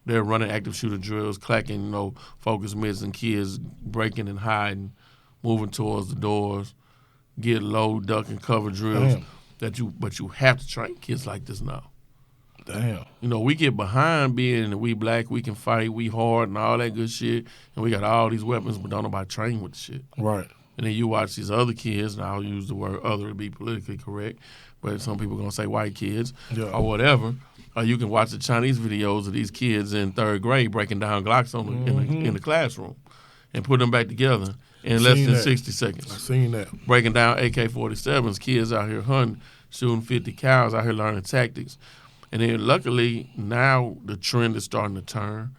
They're running active shooter drills, clacking, focus mitts and kids breaking and hiding, moving towards the doors, get low, duck, and cover drills. But you have to train kids like this now. Damn. We get behind being we black, we can fight, we hard, and all that good shit, and we got all these weapons, but don't nobody train with the shit. Right. And then you watch these other kids, and I'll use the word other to be politically correct, but some people are going to say white kids or whatever. Or you can watch the Chinese videos of these kids in third grade breaking down Glocks in the classroom and put them back together in less than 60 seconds. I've seen that. Breaking down AK-47s, kids out here hunting, shooting 50 cows, out here learning tactics. And then luckily now the trend is starting to turn.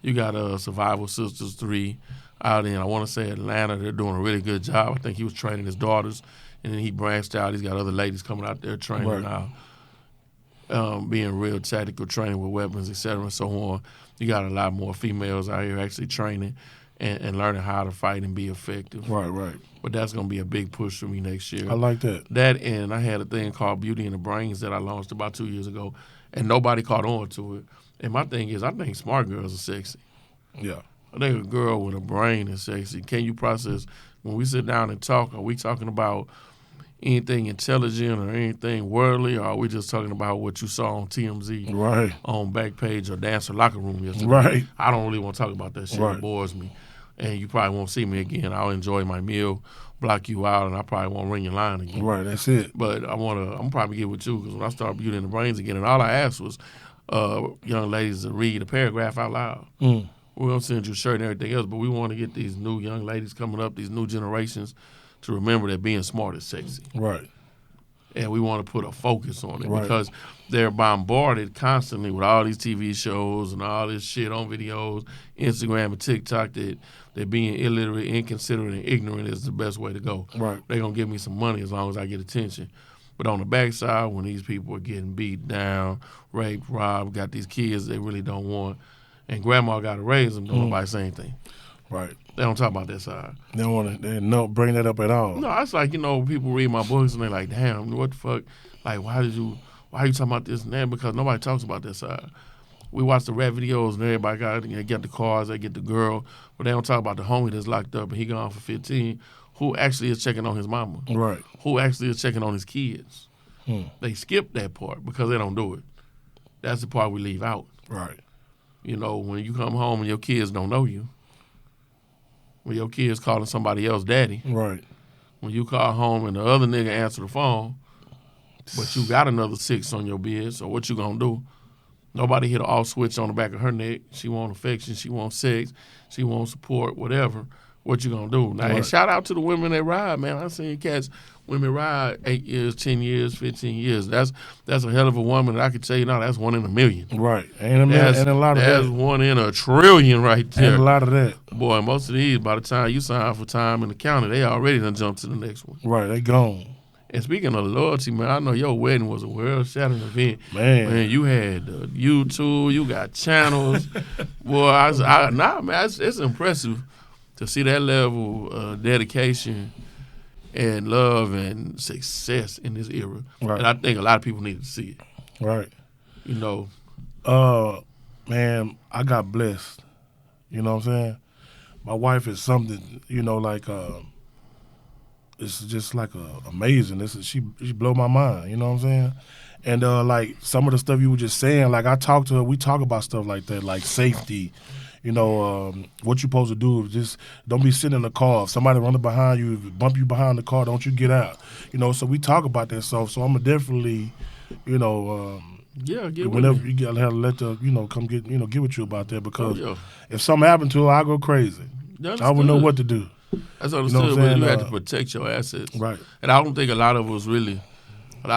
You got Survival Sisters 3 out in, I want to say, Atlanta. They're doing a really good job. I think he was training his daughters, and then he branched out. He's got other ladies coming out there training now, being real tactical, training with weapons, et cetera, and so on. You got a lot more females out here actually training and learning how to fight and be effective. Right. But that's going to be a big push for me next year. I like that. That, and I had a thing called Beauty in the Brains that I launched about 2 years ago, and nobody caught on to it. And my thing is, I think smart girls are sexy. Yeah. I think a girl with a brain is sexy. Can you process, when we sit down and talk, are we talking about anything intelligent or anything worldly, or are we just talking about what you saw on TMZ, on Backpage or Dancer Locker Room yesterday? Right. I don't really want to talk about that shit. It bores me. And you probably won't see me again. I'll enjoy my meal, block you out, and I probably won't ring your line again. Right, that's it. But I'm probably get with you, because when I start Beauty in the Brains again, and all I asked was young ladies to read a paragraph out loud. We're going to send you a shirt and everything else, but we want to get these new young ladies coming up, these new generations, to remember that being smart is sexy. Right. And we want to put a focus on it because they're bombarded constantly with all these TV shows and all this shit on videos, Instagram and TikTok, that being illiterate, inconsiderate, and ignorant is the best way to go. Right. They're going to give me some money as long as I get attention. But on the backside, when these people are getting beat down, raped, robbed, got these kids they really don't want, and grandma got to raise them, don't nobody say anything. Right. They don't talk about that side. They don't want to. They don't bring that up at all. No, it's like, people read my books and they're like, damn, what the fuck? Like, why are you talking about this and that? Because nobody talks about that side. We watch the rap videos and everybody get the cars, they get the girl, but they don't talk about the homie that's locked up and he gone for 15, who actually is checking on his mama. Right. Who actually is checking on his kids. They skip that part because they don't do it. That's the part we leave out. Right. When you come home and your kids don't know you, when your kids calling somebody else daddy. Right. When you call home and the other nigga answer the phone, but you got another 6 on your bed, so what you gonna do? Nobody hit an off switch on the back of her neck. She want affection, she want sex, she want support, whatever. What you gonna do? Now, and shout out to the women that ride, man. I seen cats, women ride 8 years, 10 years, 15 years. That's a hell of a woman. I can tell you now, that's 1 in a million. Right. And a lot of that. That's 1 in a trillion right there. And a lot of that. Boy, most of these, by the time you sign for time in the county, they already done jumped to the next one. Right, they gone. And speaking of loyalty, man, I know your wedding was a world-shattering event. Man, you had YouTube, you got channels. Boy, man, it's impressive to see that level of dedication and love and success in this era. Right. And I think a lot of people need to see it. Right. Man, I got blessed. You know what I'm saying? My wife is something, it's just like amazing. She blow my mind, you know what I'm saying? And like some of the stuff you were just saying, like I talk to her, we talk about stuff like that, like safety, what you supposed to do is just don't be sitting in the car. If somebody running behind you, bump you behind the car, don't you get out. So we talk about that stuff. So I'm definitely, get whenever you gotta have to let the, come get with you about that because if something happened to her, I go crazy. I wouldn't know what to do. That's understood, but you have to protect your assets. Right. And I don't think a lot of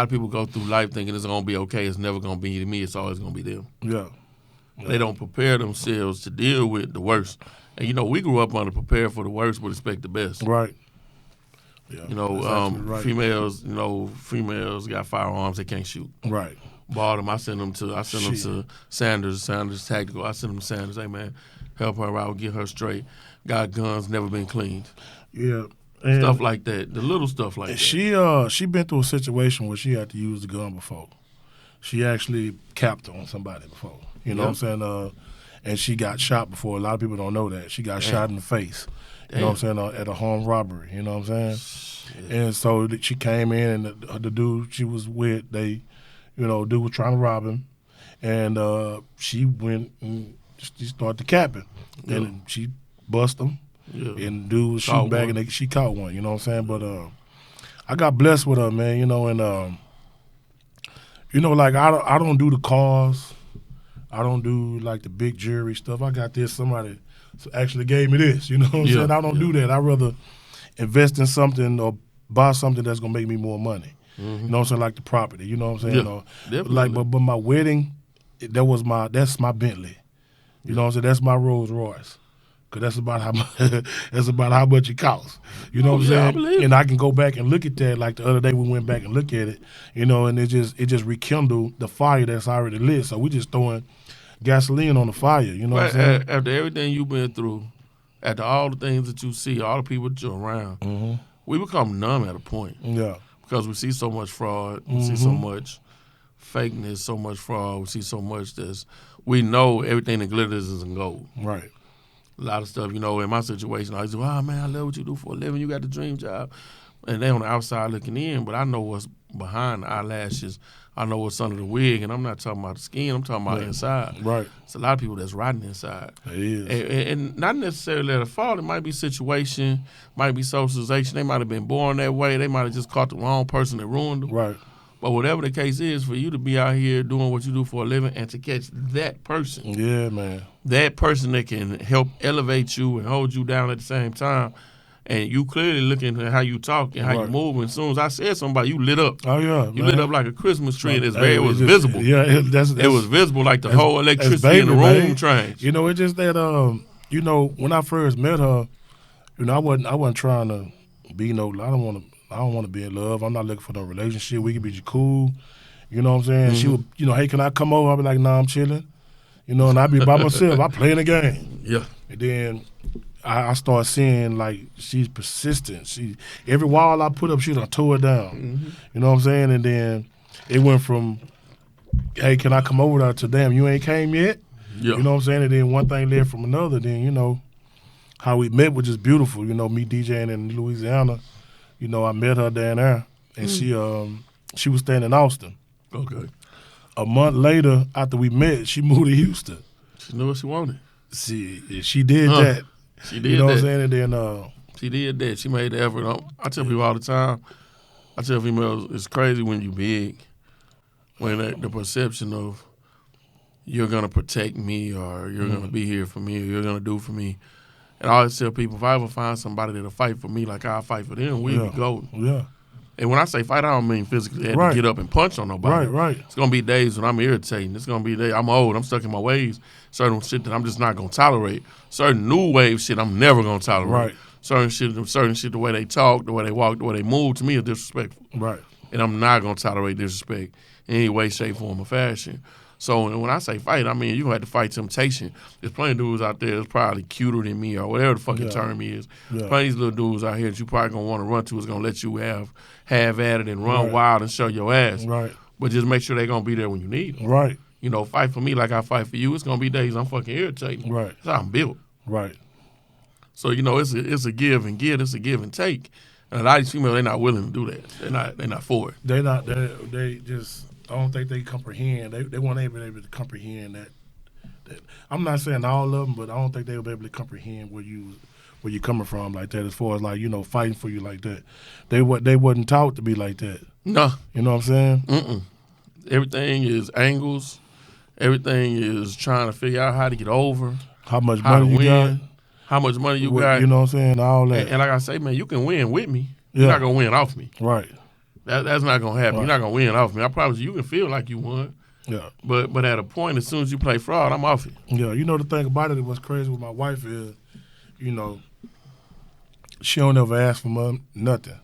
people go through life thinking it's going to be okay. It's never going to be me. It's always going to be them. Yeah. They don't prepare themselves to deal with the worst. And, we grew up under prepare for the worst but expect the best. Right. Yeah. Females got firearms they can't shoot. Right. Bought them. I sent them to Sanders Tactical. I sent them to Sanders. Hey man, help her out, get her straight. Got guns, never been cleaned. Yeah. And stuff like that. The little stuff like that. She been through a situation where she had to use the gun before. She actually capped on somebody before. You know what I'm saying? And she got shot before. A lot of people don't know that. She got shot in the face. You know what I'm saying? At a home robbery. You know what I'm saying? Shit. And so she came in, and the dude she was with, dude was trying to rob him. And she went and she started capping. Yeah. And she bust him. Yeah. And dude was shooting back, and she caught one. You know what I'm saying? But I got blessed with her, man. You know, and like I don't do the cars. I don't do like the big jewelry stuff. I got this. Somebody actually gave me this. You know what I'm saying? I don't do that. I'd rather invest in something or buy something that's gonna make me more money. Mm-hmm. You know what I'm saying? Like the property. You know what I'm saying? Yeah, but my wedding, that's my Bentley. You know what I'm saying? That's my Rolls Royce. Cause that's about how much it costs. You know what I'm saying? And I can go back and look at that. Like the other day, we went back and looked at it. You know, and it just rekindled the fire that's already lit. So we just throwing gasoline on the fire. You know what I'm saying? After everything you've been through, after all the things that you see, all the people that you're around, we become numb at a point. Yeah. Because we see so much fraud, we see so much fakeness, so much fraud, we see so much we know everything that glitters isn't gold. Right. A lot of stuff, in my situation, I used to say, oh, man, I love what you do for a living. You got the dream job. And they on the outside looking in, but I know what's behind the eyelashes. I know what's under the wig, and I'm not talking about the skin. I'm talking about inside. Right. It's a lot of people that's rotting inside. It is. And not necessarily at a fault. It might be situation, might be socialization. They might have been born that way. They might have just caught the wrong person that ruined them. Right. But whatever the case is, for you to be out here doing what you do for a living and to catch that person. Yeah, man. That person that can help elevate you and hold you down at the same time. And you clearly looking at how you talk and how you move. And as soon as I said something about you lit up. Oh, yeah, You lit up like a Christmas tree. And it was visible. Yeah, it was visible like the whole electricity in the room changed. You know, it's just that, when I first met her, I wasn't trying to be I don't want to be in love. I'm not looking for no relationship. We can be cool. You know what I'm saying? She would, hey, can I come over? I'll be like, nah, I'm chilling. And I'd be by myself. I playing the game. Yeah. And then I start seeing, like, she's persistent. Every wall I put up, she done tore it down. You know what I'm saying? And then it went from, hey, can I come over there to, damn, you ain't came yet? Yeah. You know what I'm saying? And then one thing led from another. Then, how we met was just beautiful. Me DJing in Louisiana. I met her down there, and she was staying in Austin. Okay. A month later, after we met, she moved to Houston. She knew what she wanted. She did that. She did you know that. What I'm saying? And then she did that. She made the effort. I tell people all the time. I tell females it's crazy when you big, when the perception of you're gonna protect me or you're gonna be here for me or you're gonna do for me. And I always tell people if I ever find somebody that'll fight for me like I'll fight for them, we'll be golden. Yeah. And when I say fight, I don't mean physically have to get up and punch on nobody. Right. It's going to be days when I'm irritating. It's going to be days. I'm old. I'm stuck in my ways. Certain shit that I'm just not going to tolerate. Certain new wave shit I'm never going to tolerate. Right. Certain shit, the way they talk, the way they walk, the way they move, to me is disrespectful. Right. And I'm not going to tolerate disrespect in any way, shape, form, or fashion. So when I say fight, I mean you're going to have to fight temptation. There's plenty of dudes out there that's probably cuter than me or whatever the fucking term is. Yeah. Plenty of these little dudes out here that you probably going to want to run to is going to let you have at it and run wild and show your ass. Right. But just make sure they're going to be there when you need them. Right. Fight for me like I fight for you. It's going to be days I'm fucking irritating. Right. That's how I'm built. Right. So, it's a give and get. It's a give and take. And a lot of these females, they're not willing to do that. They're not for it. They're not. They just... I don't think they comprehend. They weren't able to comprehend that. I'm not saying all of them, but I don't think they were able to comprehend where you coming from like that. As far as fighting for you like that, they wasn't taught to be like that. No, you know what I'm saying? Mm-mm. Everything is angles. Everything is trying to figure out how to get over. How much money you got? How much money you got? You know what I'm saying? All that. And like I say, man, you can win with me. You're not gonna win off me. Right. That's not gonna happen. Right. You're not gonna win off me. I promise you can feel like you won. Yeah. But at a point, as soon as you play fraud, I'm off it. Yeah. The thing about it, what's crazy with my wife is, she don't ever ask for nothing.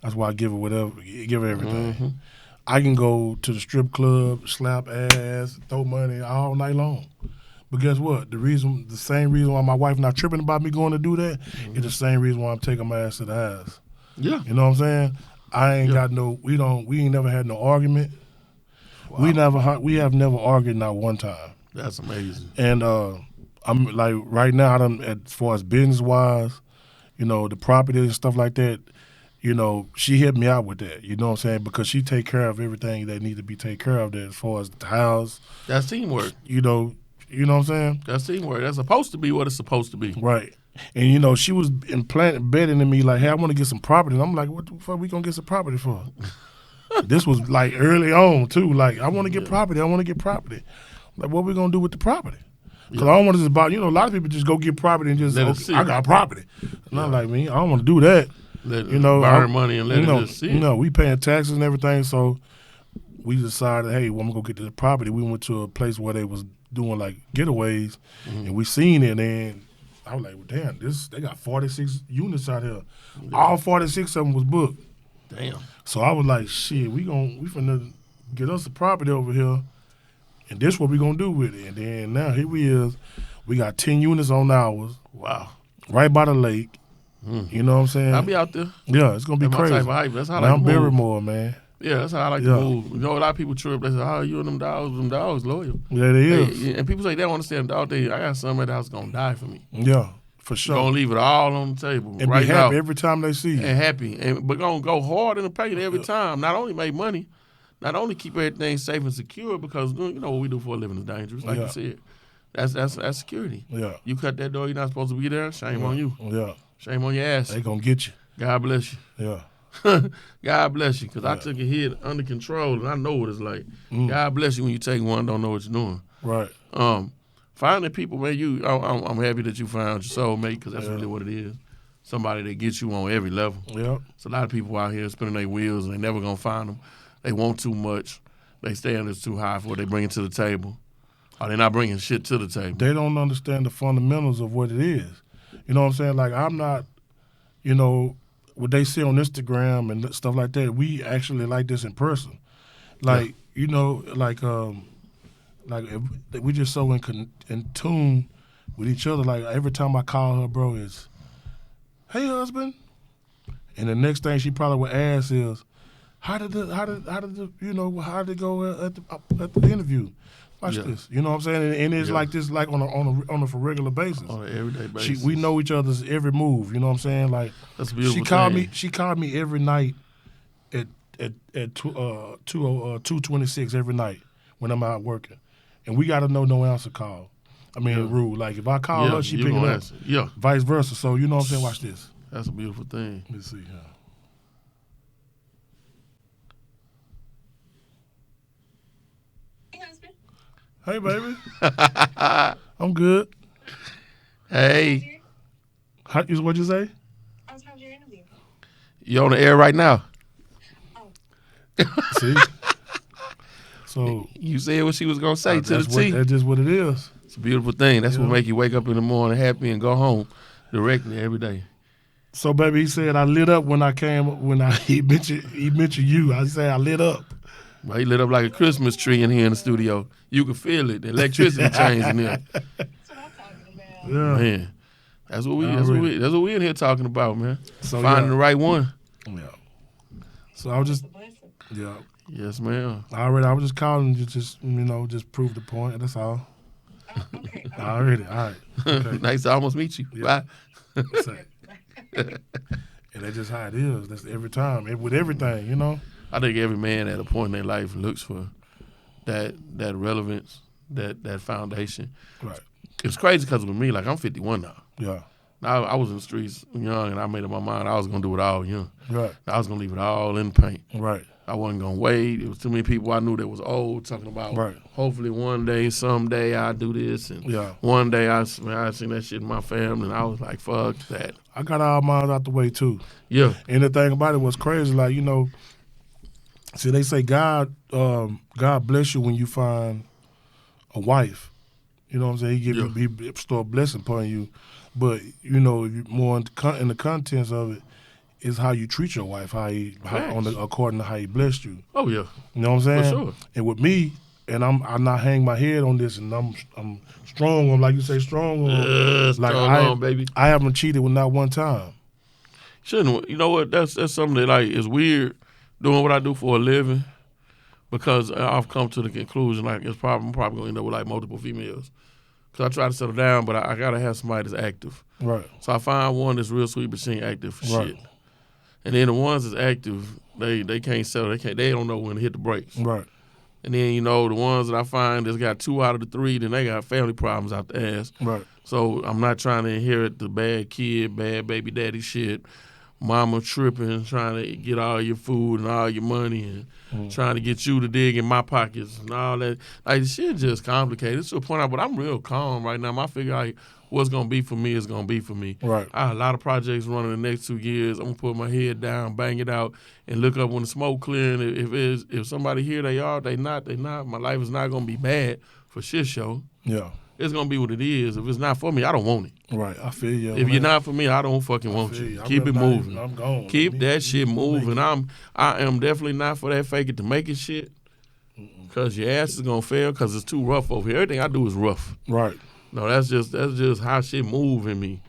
That's why I give her everything. I can go to the strip club, slap ass, throw money all night long. But guess what? The same reason why my wife not tripping about me going to do that is the same reason why I'm taking my ass to the house. Yeah. You know what I'm saying? I ain't got no. We ain't never had no argument. Wow. We have never argued not one time. That's amazing. And I'm like right now, as far as business wise, the property and stuff like that. She helped me out with that. You know what I'm saying? Because she take care of everything that need to be taken care of. There, as far as the house. That's teamwork. You know what I'm saying? That's teamwork. That's supposed to be what it's supposed to be. Right. And she was betting in me like, hey, I want to get some property. And I'm like, what the fuck we gonna get some property for? This was like early on too. Like, I want to get property. I want to get property. Like, what we gonna do with the property? Because I don't want to just buy. A lot of people just go get property and just I got property. And I'm like, me, I don't want to do that. Borrow money and let it just sit. We paying taxes and everything. So we decided, hey, well, I'm gonna go get this property. We went to a place where they was doing like getaways, and we seen it, and I was like, well, damn, they got 46 units out here. Yeah. All 46 of them was booked. Damn. So I was like, shit, we finna get us a property over here, and this what we gonna do with it. And then now here we is, we got 10 units on ours. Wow. Right by the lake. You know what I'm saying? I'll be out there. Yeah, it's gonna be crazy. My type of hype. That's how I like to move. Barrymore, man. Yeah, that's how I like to move. A lot of people trip. They say, "How you and them dogs loyal." Yeah, they is. And people say they don't understand the dog. I got something at the house gonna die for me. Yeah, for sure. Gonna leave it all on the table. And be happy every time they see you. And happy. But gonna go hard in the paint every time. Not only make money, not only keep everything safe and secure, because what we do for a living is dangerous, like you said. That's security. Yeah. You cut that door, you're not supposed to be there. Shame on you. Yeah. Shame on your ass. They gonna get you. God bless you. Yeah. God bless you, because I took a hit under control, and I know what it's like. God bless you when you take one, don't know what you're doing. Right. Finding people, man, I'm happy that you found your soulmate, because that's really what it is. Somebody that gets you on every level. Yeah. It's a lot of people out here spinning their wheels, and they never going to find them. They want too much. They standards too high for what they bring it to the table. Or they're not bringing shit to the table. They don't understand the fundamentals of what it is. You know what I'm saying? Like, I'm not, what they see on Instagram and stuff like that, we actually like this in person. Like, like we just so in tune with each other. Like, every time I call her, bro, it's, hey, husband. And the next thing she probably would ask is, how did it go at the interview? Watch this. You know what I'm saying? And it's like this, like on a for regular basis. On an everyday basis. We know each other's every move. You know what I'm saying? Like, that's a beautiful thing. She called me every night at 2:26 every night when I'm out working, and we got to know no answer call. I mean, rule. Like, if I call her, she pick it up. Answer. Yeah. Vice versa. So you know what I'm saying? Watch this. That's a beautiful thing. Let's see. Hey, baby. I'm good. Hey. What'd you say? How's your interview? You on the air right now? Oh. See? So you said what she was going to say to the T. That's just what it is. It's a beautiful thing. That's what make you wake up in the morning happy and go home directly every day. So, baby, he said I lit up when he mentioned you. I said I lit up. Well, he lit up like a Christmas tree in here in the studio. You can feel it. The electricity changing here. That's what I'm talking about. Yeah. Man, that's what we in here talking about, man. So, finding the right one. Yeah. So I was just Yes, ma'am. I was just calling you, just prove the point. That's all. Okay. Already. All right. Okay. Nice to almost meet you. Yeah. Bye. And that's just how it is. That's every time. With everything, I think every man at a point in their life looks for that relevance, that foundation. Right. It's crazy because with me, like, I'm 51 now. Yeah. Now, I was in the streets young, and I made up my mind I was going to do it all young. Right. I was going to leave it all in the paint. Right. I wasn't going to wait. It was too many people I knew that was old talking about, hopefully one day, someday I'll do this. And one day I seen that shit in my family, and I was like, fuck that. I got all mine out the way, too. Yeah. And the thing about it was crazy, like, see, they say God bless you when you find a wife. You know what I'm saying? He bestow a blessing upon you. But, more in the contents of it, it's how you treat your wife, according to how he blessed you. Oh yeah, you know what I'm saying. For sure. And with me, and I'm not hanging my head on this, and I'm strong on, like you say, strong on. Strong on, baby. I haven't cheated with not one time. Shouldn't. You know what? That's something that like is weird doing what I do for a living, because I've come to the conclusion like I'm probably gonna end up with like multiple females. Cause I try to settle down, but I gotta have somebody that's active. Right. So I find one that's real sweet, but she ain't active for shit. And then the ones that's active, they can't settle. They don't know when to hit the brakes. Right. And then the ones that I find that's got 2 out of the 3, then they got family problems out the ass. Right. So I'm not trying to inherit the bad kid, bad baby daddy shit. Mama tripping, trying to get all your food and all your money and trying to get you to dig in my pockets and all that. Like, the shit just complicated. It's to a point out, but I'm real calm right now. I figure like what's going to be for me is going to be for me. Right. I have a lot of projects running the next 2 years. I'm going to put my head down, bang it out, and look up when the smoke clearing. If somebody here, they are. They not. My life is not going to be bad for shit show. Yeah. It's going to be what it is. If it's not for me, I don't want it. Right, I feel you. If you're not for me, I don't fucking want you. Keep it moving. I'm gone. Keep that shit moving. I am definitely not for that fake it to make it shit. Cause your ass is gonna fail because it's too rough over here. Everything I do is rough. Right. No, that's just how shit move in me.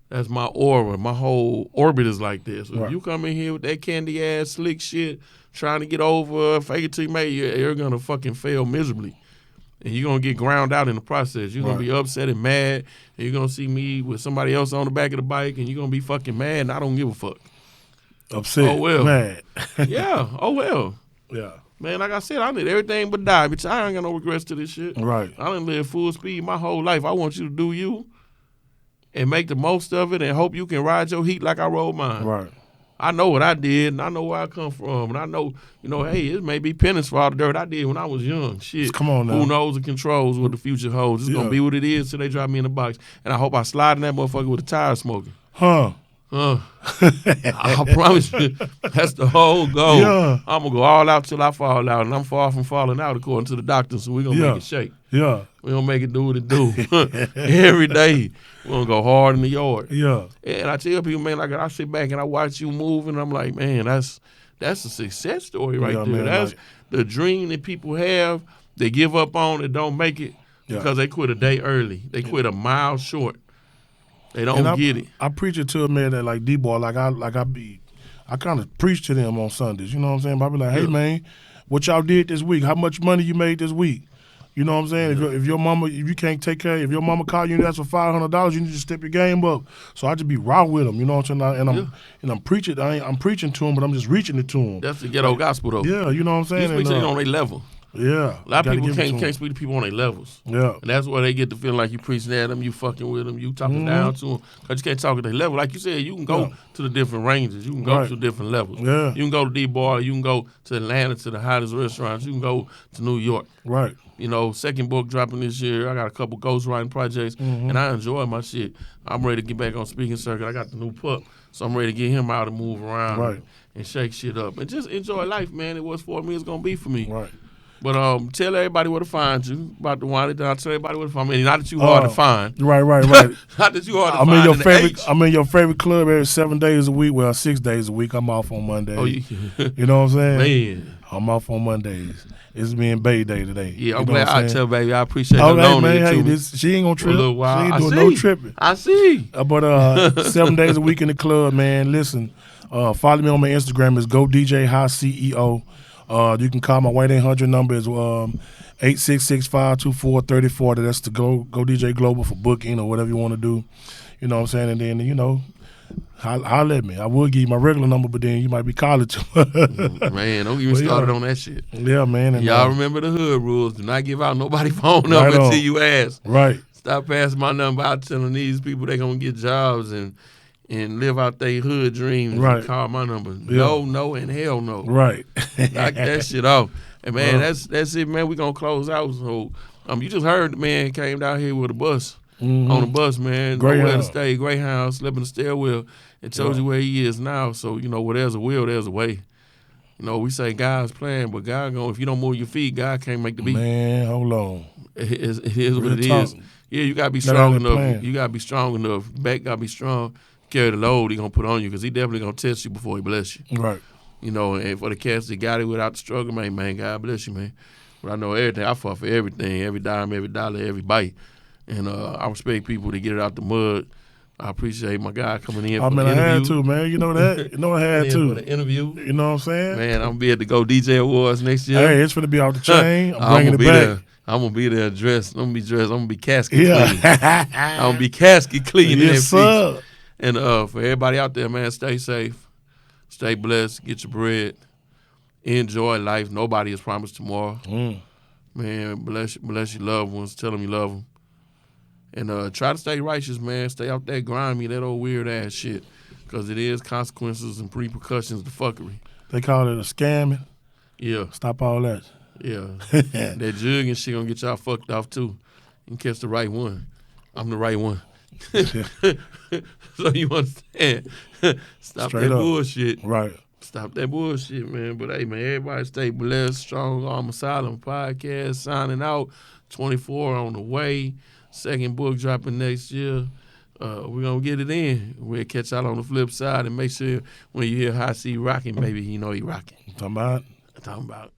That's my aura. My whole orbit is like this. So if you come in here with that candy ass slick shit, trying to get over, fake it till you make it, you're gonna fucking fail miserably. And you're going to get ground out in the process. You're going to be upset and mad. And you're going to see me with somebody else on the back of the bike, and you're going to be fucking mad, and I don't give a fuck. Upset. Oh, well. Mad. Yeah. Oh, well. Yeah. Man, like I said, I need everything but die. Bitch, I ain't got no regrets to this shit. Right. I done lived full speed my whole life. I want you to do you and make the most of it and hope you can ride your heat like I rode mine. Right. I know what I did, and I know where I come from, and I know, hey, it may be penance for all the dirt I did when I was young. Shit. Come on now. Who knows and controls what the future holds. It's going to be what it is till they drop me in the box. And I hope I slide in that motherfucker with a tire smoking. I promise you, that's the whole goal. Yeah. I'm going to go all out till I fall out, and I'm far from falling out according to the doctor, so we're going to make it shake. Yeah. We're going to make it do what it do. Every day, we're going to go hard in the yard. Yeah. And I tell people, man, like I sit back and I watch you move, and I'm like, man, that's a success story right there. Man, that's the dream that people have. They give up on it, don't make it because they quit a day early. They quit a mile short. They don't get it. I preach it to a man that like D-Boy, I kind of preach to them on Sundays. You know what I'm saying? But I be like, hey man, what y'all did this week? How much money you made this week? You know what I'm saying? If your mama, if you can't take care, if your mama call you and ask for $500, you need to step your game up. So I just be raw with them. You know what I'm saying? And I'm preaching. I'm preaching to them, but I'm just reaching it to them. That's the ghetto gospel though. Yeah, you know what I'm saying? You speak to them on their level. Yeah. A lot of people can't speak to people on their levels. Yeah. And that's why they get the feeling like you preaching at them, you fucking with them, you talking down to them. Because you can't talk at their level. Like you said, you can go to the different ranges. You can go to different levels. Yeah. You can go to D-Bar. You can go to Atlanta to the hottest restaurants. You can go to New York. Right. Second book dropping this year. I got a couple ghostwriting projects, and I enjoy my shit. I'm ready to get back on speaking circuit. I got the new pup, so I'm ready to get him out and move around and shake shit up. And just enjoy life, man. It was for me. It's going to be for me. Right. But tell everybody where to find you. About to wind it down. Tell everybody where to find me. Not that you hard to find. Right. Not that you hard to find. I'm in your favorite club every 7 days a week. Well, 6 days a week. I'm off on Mondays. Oh, you know what I'm saying? Man. I'm off on Mondays. It's me and Bay Day today. Yeah, I'm glad I tell baby. I appreciate her loaning it to me. She ain't gonna trip. A little while. She ain't doing no tripping. I see. But 7 days a week in the club, man. Listen, follow me on my Instagram. It's GoDJHiCEO. You can call my White 800 number is 866-524-3040. That's the Go DJ Global for booking or whatever you want to do. You know what I'm saying? And then, holler at me. I would give you my regular number, but then you might be calling too. Man, don't get me started on that shit. Yeah, man. And y'all remember the hood rules. Do not give out nobody's phone number until you ask. Right. Stop passing my number out telling these people they're going to get jobs and live out their hood dreams. Right. And call my number. Yeah. No, and hell no. Right. Knock that shit off. And, man, that's it, man. We're going to close out. So, you just heard the man came down here with a bus. On the bus, man. Nowhere to stay. Greyhound, slept in the stairwell. It tells you where he is now. So, where there's a will, there's a way. We say God's plan, but God if you don't move your feet, God can't make the beat. Man, hold on. It is what it is. Yeah, you got to be strong enough. You got to be strong enough. Back got to be strong. carry the load he gonna put on you, because he definitely gonna test you before he bless you. Right. You know, and for the cats that got it without the struggle, man, God bless you, man. But I know everything. I fought for everything, every dime, every dollar, every bite. And I respect people that get it out the mud. I appreciate my guy coming in for the interview. I had to, man. You know that? You know I had to. For the interview. You know what I'm saying? Man, I'm going to be able to go DJ Awards next year. Hey, it's going to be off the chain. I'm bringing it back. There. I'm going to be there dressed. I'm going to be dressed. I'm going to be casket clean. I'm going to be casket clean. Yes, sir. And for everybody out there, man, stay safe. Stay blessed. Get your bread. Enjoy life. Nobody is promised tomorrow. Man, bless your loved ones. Tell them you love them. And try to stay righteous, man. Stay out that grimy, that old weird-ass shit. Because it is consequences and repercussions to fuckery. They call it a scamming. Yeah. Stop all that. Yeah. That jug and shit gonna get y'all fucked off, too. You can catch the right one. I'm the right one. So you understand. Stop Straight that up. bullshit. Right. Stop that bullshit, man. But, hey, man, everybody stay blessed. Strong Arm Asylum Podcast signing out. 24 on the way. Second book dropping next year. We're going to get it in. We'll catch y'all on the flip side and make sure when you hear HIC rocking, baby, you know he rocking. Talking about? Talking about.